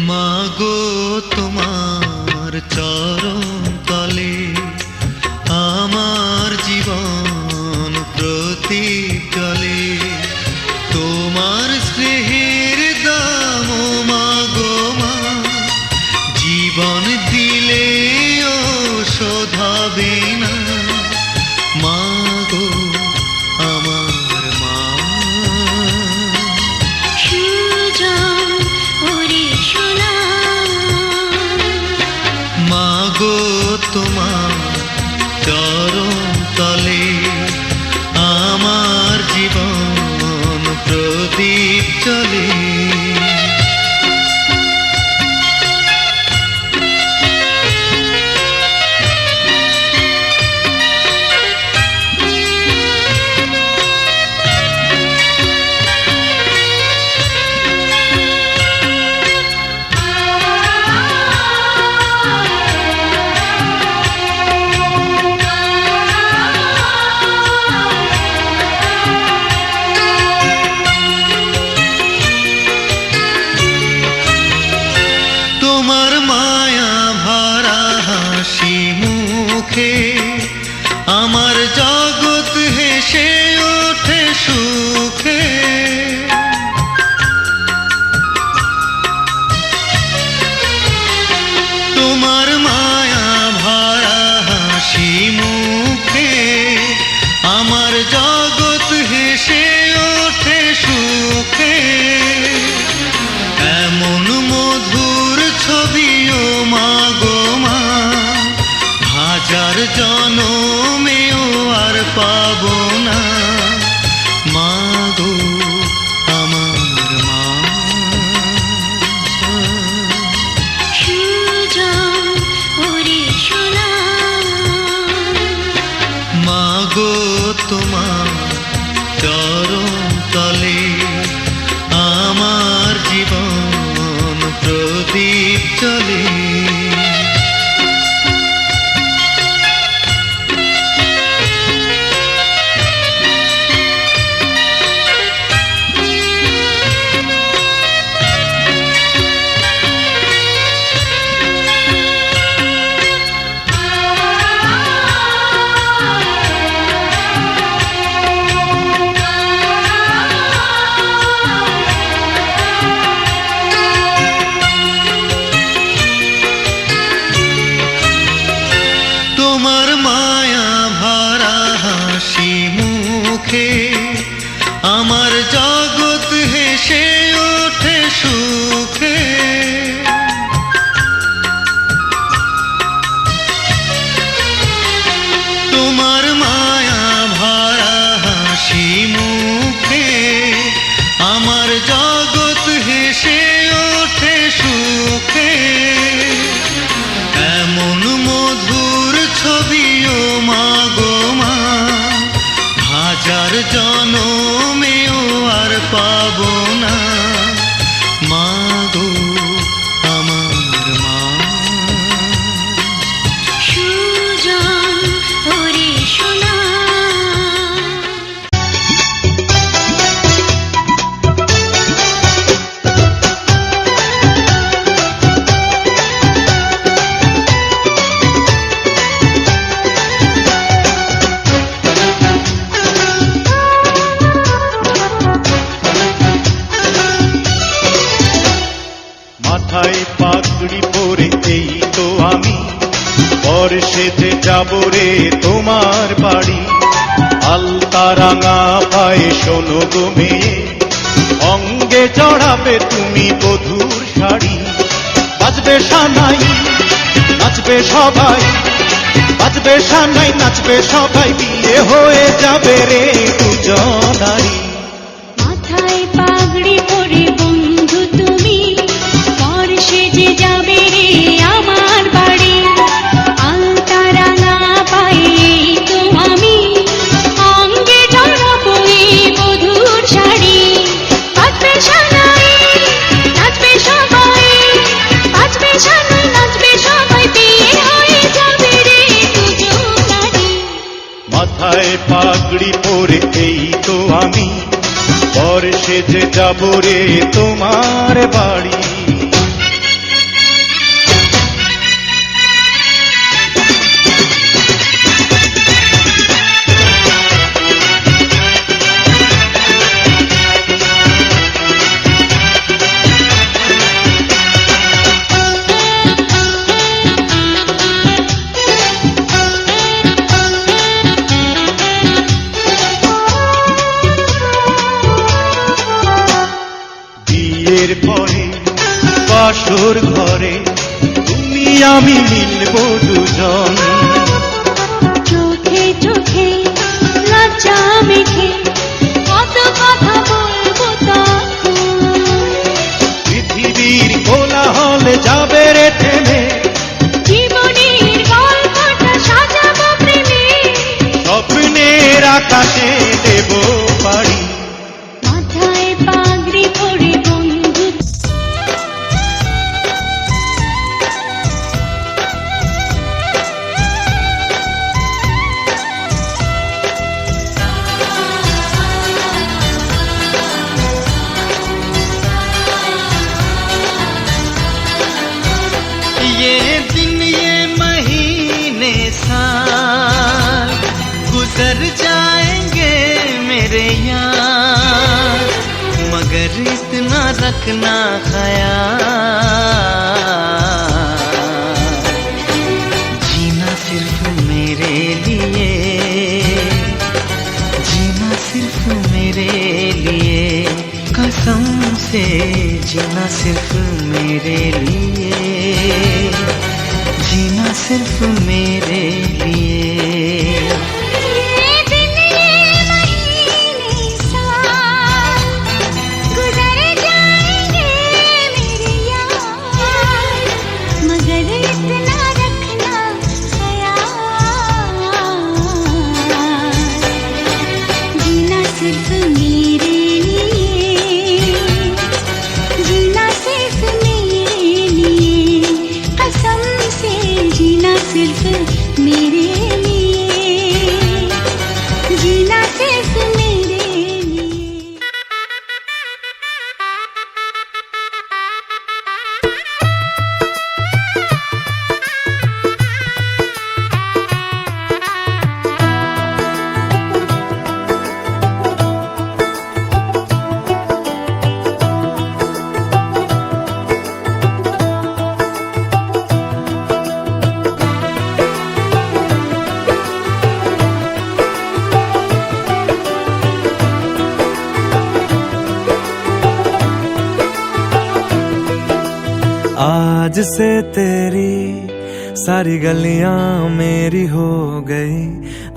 [SPEAKER 17] মাগো তোমার চরণ তলে আমার জীবন প্রতীক জলে, তোমার স্নেহের দাম ও মাগো মা, জীবন দিলেও শোধাবে না। মাগো আমার মা, মাগো তোমার চরণ তলে আমার জীবন প্রদীপ জ্বলে। তোমার মায়া ভরা হাসি মুখে আমার জগৎ হেসে ওঠে সুখে। তোমার মায়া ভরা হাসি মুখে আমার জগৎ হেসে ওঠে সুখে। এমন মধুর ছবিও মাগো মা, হাজার জনমেও আর পাবো না। মাগো আমার মা, মাগো তোমার চরণ তলে আমার জীবন প্রদীপ জ্বলে। মাথায় পাগড়ি পরে এই তো আমি বর সেজে যাব রে তোমার বাড়ি আলতা রাঙা পায়ে শোনো গো মেয়ে অঙ্গে চড়াবে তুমি বধূর শাড়ি বাজবে সানাই নাচবে সবাই বাজবে সানাই নাচবে সবাই বিয়ে হয়ে যাবে রে দুজনারই
[SPEAKER 10] মাথায় পাগড়ি পরে বন্ধু তুমি বর সেজে যাবে রে আমার বাড়ি আলতা রাঙা পায়ে তো আমি অঙ্গে জড়াবো এই বধূর শাড়ি বাজবে সানাই নাচবে সবাই বাজবে সানাই নাচবে সবাই বিয়ে হয়ে যাবে রে দুজনারই
[SPEAKER 17] মাথায় পাগড়ি পরে এই তো আমি বর সেজে যাব রে তোমার বাড়ি বিয়ের পরে বাসর ঘরে তুমি আমি মিলব দুজন
[SPEAKER 10] চোখে চোখে লজ্জা মেখে কত কথা বলবো তখন
[SPEAKER 17] পৃথিবীর কোলাহলে যাবে রে থেমে
[SPEAKER 10] জীবনের গল্পটা সাজাবো প্রেমে
[SPEAKER 17] স্বপ্নের আকাশে দেব পাড়ি
[SPEAKER 10] মাথায় পাগড়ি পরে বন্ধু
[SPEAKER 17] ये दिन ये महीने साल गुजर जाएंगे मेरे यार मगर इतना रखना ख्याल जीना सिर्फ मेरे लिए जीना सिर्फ मेरे लिए कसम से जीना सिर्फ मेरे लिए जीना सिर्फ मेरे लिए
[SPEAKER 10] गुजर जाएंगे मेरे यार मगर इतना रखना ख्याल जीना सिर्फ मेरे लिए जीना सिर्फ मेरे लिए कसम से जीना सिर्फ मेरे लिए जीना सिर्फ मेरे लिए
[SPEAKER 7] आज से तेरी सारी गलियां मेरी हो गई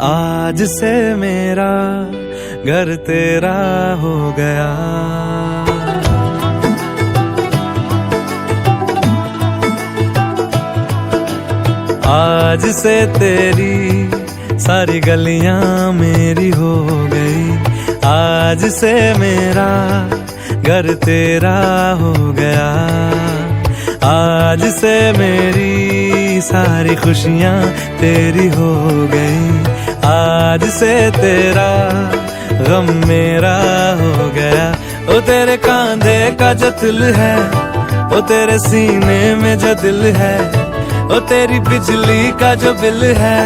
[SPEAKER 7] आज से मेरा घर तेरा हो गया आज से तेरी सारी गलियां मेरी हो गई आज से मेरा घर तेरा हो गया आज से मेरी सारी खुशियां तेरी हो गई आज से तेरा गम मेरा हो गया ओ तेरे कांधे का जो दिल है ओ तेरे सीने में जो दिल है ओ तेरी बिजली का जो बिल है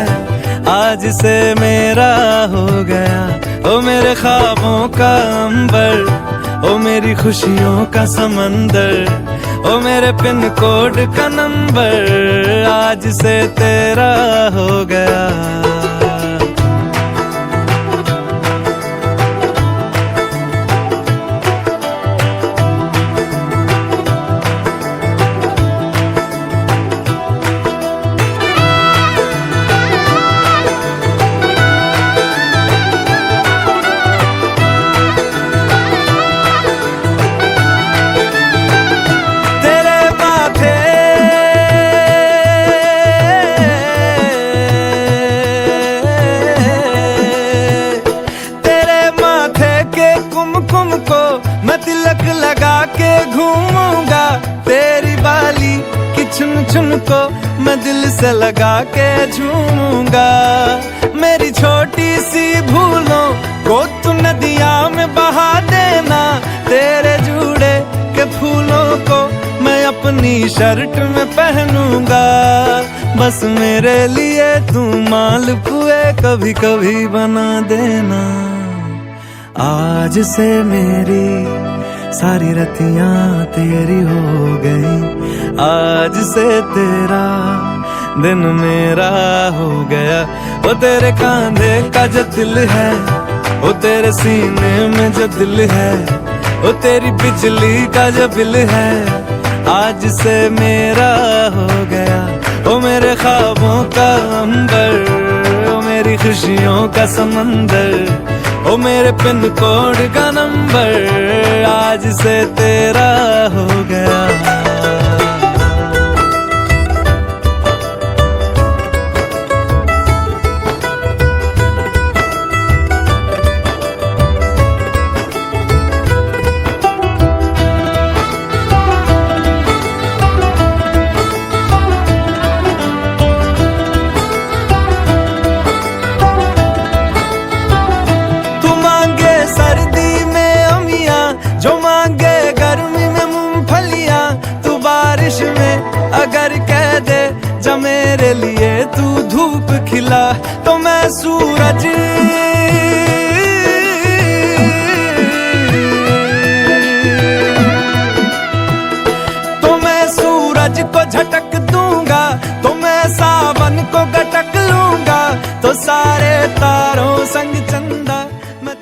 [SPEAKER 7] आज से मेरा हो गया ओ मेरे ख्वाबों का अंबर ओ मेरी खुशियों का समंदर ओ मेरे पिन कोड का नंबर आज से तेरा हो गया। चुन को मैं दिल से लगा के झूमूंगा। मेरी छोटी सी भूलों को तू नदिया में बहा देना। तेरे जूड़े के फूलों को मैं अपनी शर्ट में पहनूंगा। बस मेरे लिए तू मालपुए कभी कभी बना देना। आज से मेरी सारी रतियां तेरी हो गई। आज से तेरा दिन मेरा हो गया। वो तेरे कांधे का जो दिल है, वो तेरे सीने में जो दिल है, वो तेरी बिजली का जो बिल है, आज से मेरा हो गया। वो मेरे ख्वाबों का अंबर, वो मेरी खुशियों का समंदर, ओ मेरे पिन कोड का नंबर आज से तेरा हो गया। अगर कह दे जब मेरे लिए तू धूप खिला तो मैं सूरज को झटक दूंगा। तो मैं सावन को गटक लूंगा। तो सारे तारों संग चंदा मैं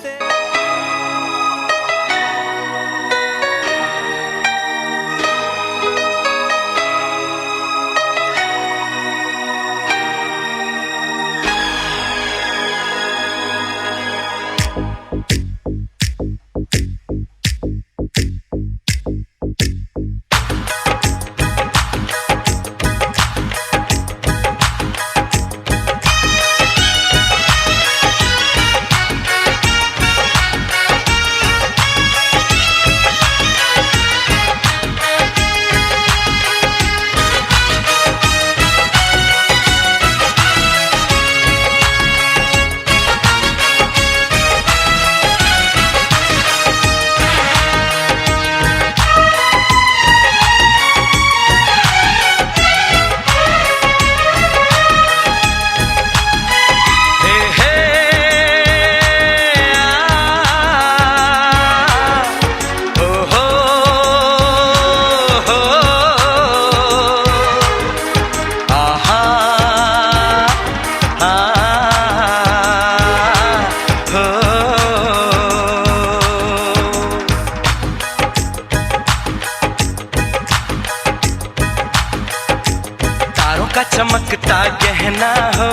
[SPEAKER 7] चमकता गहना हो,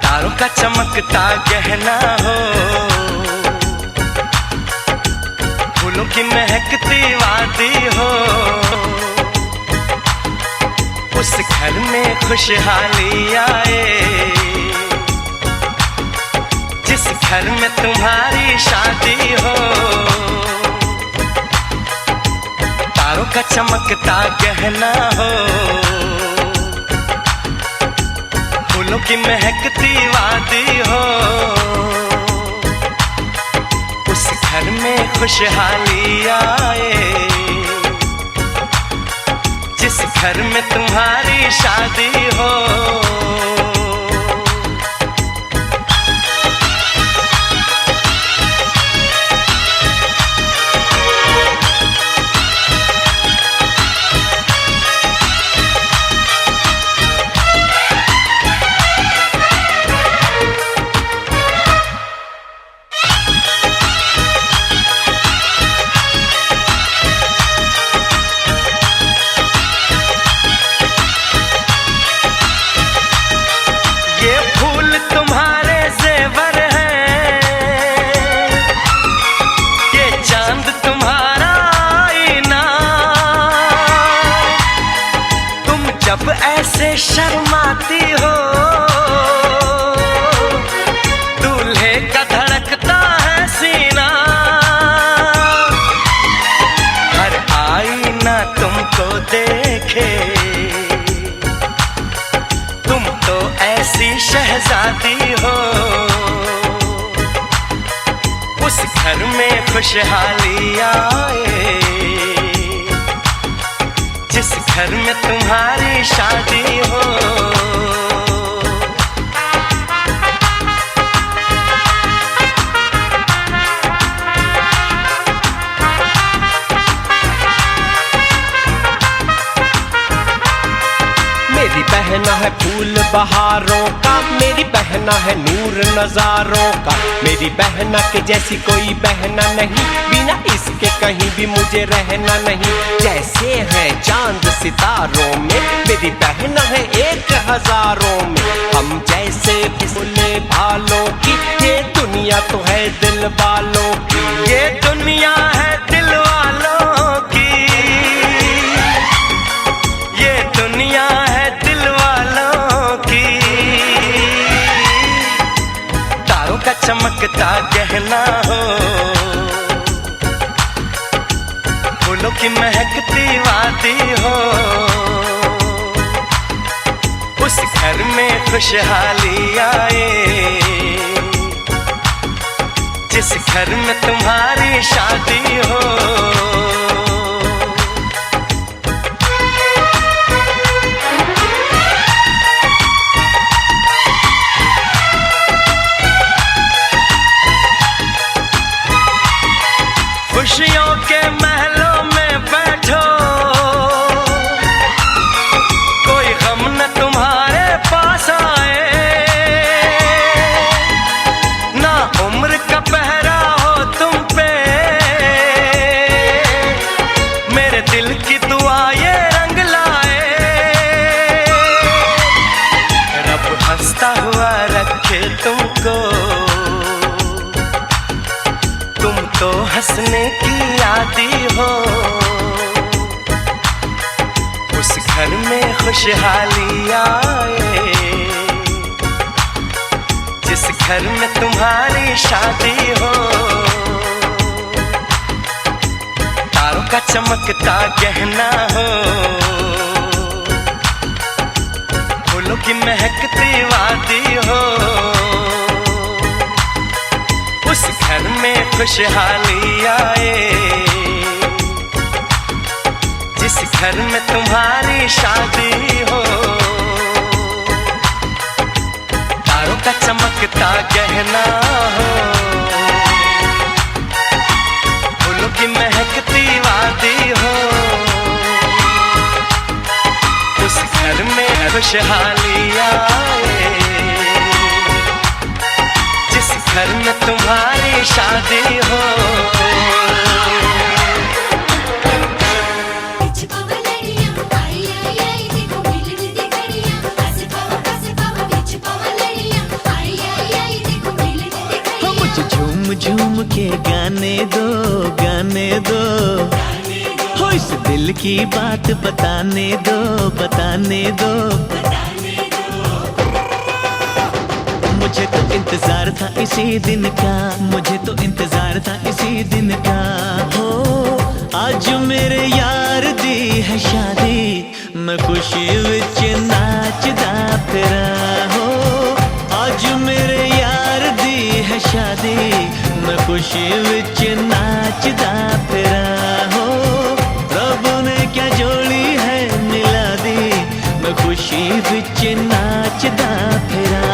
[SPEAKER 7] तारों का चमकता गहना हो, फूलों की महकती वादी हो, उस घर में खुशहाली आए जिस घर में तुम्हारी शादी हो। तारों का चमकता गहना हो, फूलों की महकती वादी हो, उस घर में खुशहाली आए जिस घर में तुम्हारी शादी हो।
[SPEAKER 18] ऐसे शर्माती हो, दूल्हे का धड़कता है सीना, हर आईना तुमको देखे, तुम तो ऐसी शहजादी हो, उस घर में खुशहाली आए जिस घर में तुम्हारी शादी हो।
[SPEAKER 19] मेरी बहना है फूल बहारों का, मेरी बहना है नूर नजारों का, मेरी बहना के जैसी कोई बहना नहीं, बिना इसके कहीं भी मुझे रहना नहीं। जैसे है चांद सितारों में, मेरी बहना है 1000 में, हम जैसे भोले भालों की, ये दुनिया तो है दिल वालों की, ये दुनिया है दिल वालों की, ये दुनिया है दिल वालों की। तारों का चमकता गहना हो, फूलों की महकती वादी हो, उस घर में खुशहाली आए जिस घर में तुम्हारी शादी हो। खुशियों के महलों में बैठो, कोई गम न तुम्हारे पास आए, ना उम्र का पहरा हो तुम पे, मेरे दिल की दुआ ये रंग लाए, रब हंसता हुआ रखे तुमको, तुम तो हंसने की आदी हो, उस घर में खुशहाली आए जिस घर में तुम्हारी शादी हो। तारों का चमकता गहना हो, फूलों की महकती वादी हो, उस घर में खुशहाली आए जिस घर में तुम्हारी शादी हो। तारों का चमकता गहना हो, फूलों की महकती वादी हो, उस घर में खुशहाली आए जिस घर में तुम्हारी शादी हो।
[SPEAKER 17] मुझे झूम झूम के गाने दो, गाने दो, हो इस दिल की बात बताने दो, बताने दो। मुझे तो इंतजार था इसी दिन का, मुझे तो इंतजार था इसी दिन का, हो आज मेरे यार दी है शादी, मैं खुशी विच नाचदा फिरा, हो आज मेरे यार दी है शादी, मैं खुशी विच नाचदा फिरा, हो रब ने क्या जोड़ी है मिला दी, मैं खुशी विच नाचदा फिरा।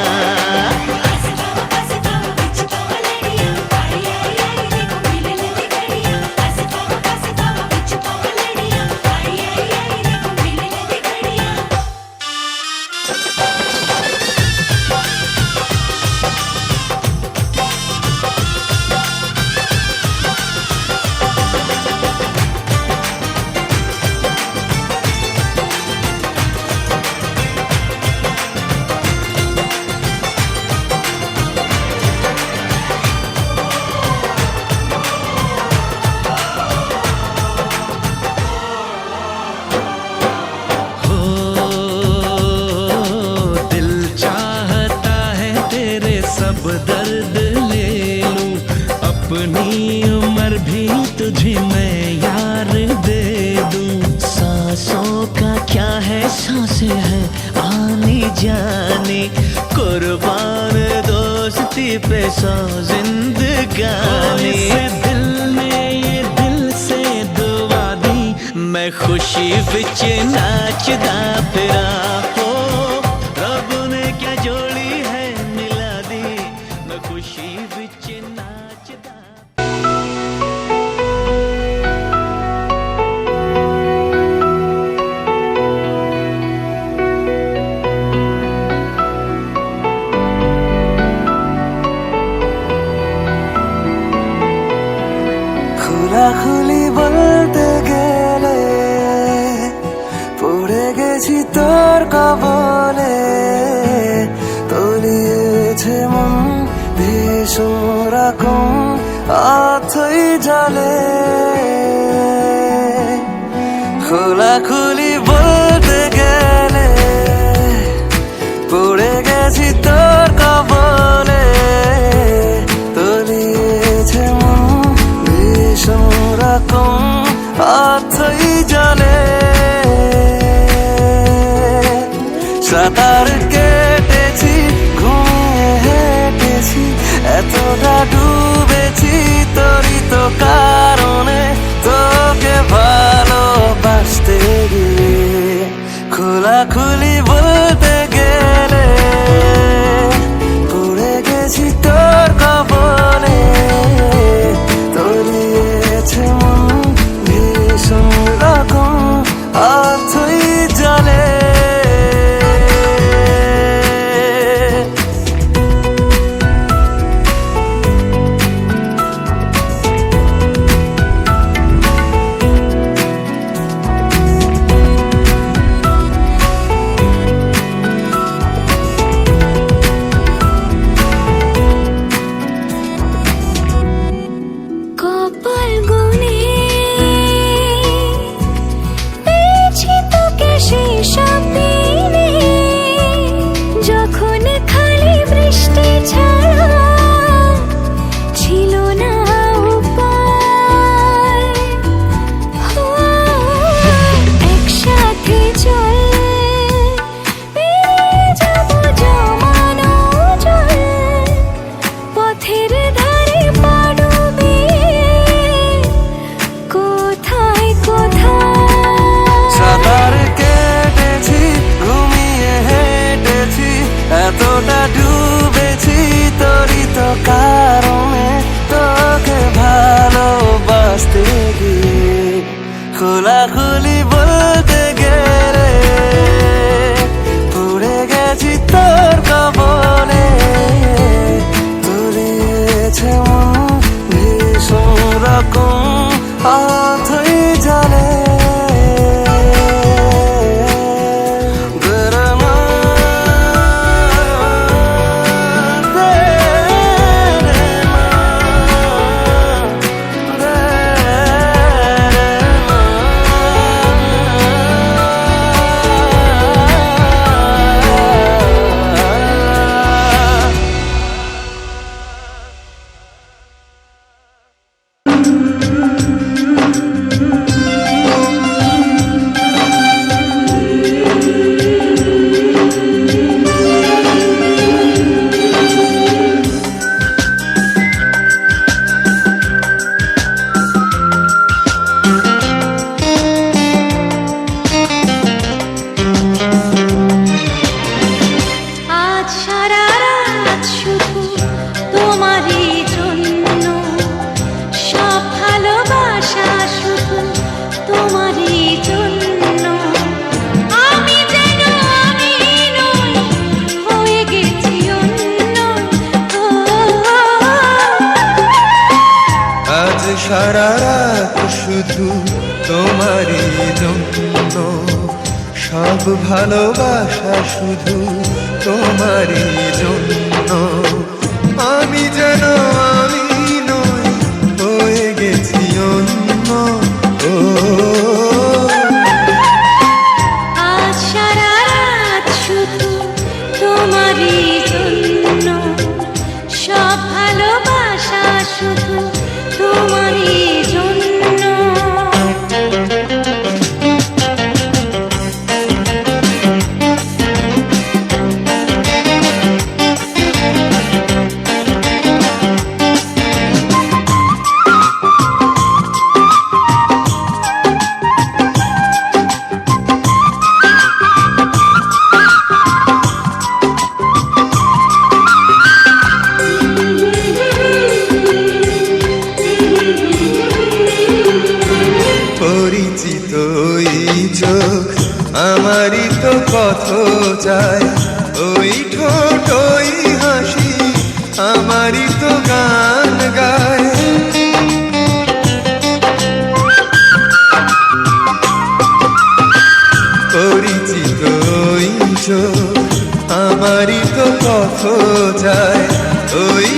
[SPEAKER 17] सब दर्द ले लूं, अपनी उम्र भी तुझे मैं यार दे दूं। सांसों का क्या है, सांसें हैं आने जाने, कुर्बान दोस्ती पे 100 जिंदगानी। दिल ने ये दिल से दुआ दी, मैं खुशी विच नाचदा फिरा हो। रब ने क्या जोड़ी है मिला दी, मैं खुशी विच नाचदा।
[SPEAKER 20] খোলাখুলি বলতে গেলে পড়ে গেছি তোর কবলে, তলিয়েছে মন ভীষণ রকম অথই জলে। খোলাখুলি বলতে গেলে পড়ে গেছি তোর কবলে, তলিয়েছে মন ভীষণ রকম অথই জলে। সাঁতার কেটেছি, ঘুমিয়ে হেঁটেছি, এতটা ডুবেছি তোরই তো কারণে, তোকে ভালোবাসতে গিয়ে। খোলাখুলি বলতে গেলে পড়ে গেছি তোর কবলে, তলিয়েছে মন ভীষণ রকম অথই জলে।
[SPEAKER 10] কপাল গুনে পেয়েছি তোকে সেই সব দিনে, যখন খালি বৃষ্টি ছাড়া ছিল না উপায়। একসাথে চল পেরিয়ে যাব জমানো জল, পথের ধারে পাড়বে কোথায় কোথায়।
[SPEAKER 20] সাঁতার কেটেছি, ঘুমিয়ে হেঁটেছি, এতটা ডুবেছি তোরই তো কারণে, তোকে ভালোবাসতে গিয়ে। খোলাখুলি বলতে গেলে পড়ে গেছি তোর কবলে, তলিয়েছে মন ভীষণ রকম অথই জলে।
[SPEAKER 10] আজ সারা রাত শুধু তোমারই জন্য, সব ভালোবাসা শুধু তোমারই জন্য। আমি যেন আমি নই, হয়ে গেছি অন্য।
[SPEAKER 21] আজ সারা রাত শুধু তোমারই জন্য, সব ভালোবাসা শুধু তোমারই জন্য। আমি যেন আমি নই, হয়ে গেছি অন্য।
[SPEAKER 10] আজ সারা রাত শুধু তোমারই জন্য,
[SPEAKER 21] ওই চোখ আমারই তো কত চায়, ওই ঠোঁট ওই হাসি আমারই তো গান গায়। পরিচিত ওই চোখ আমারই তো কত চায়, ওই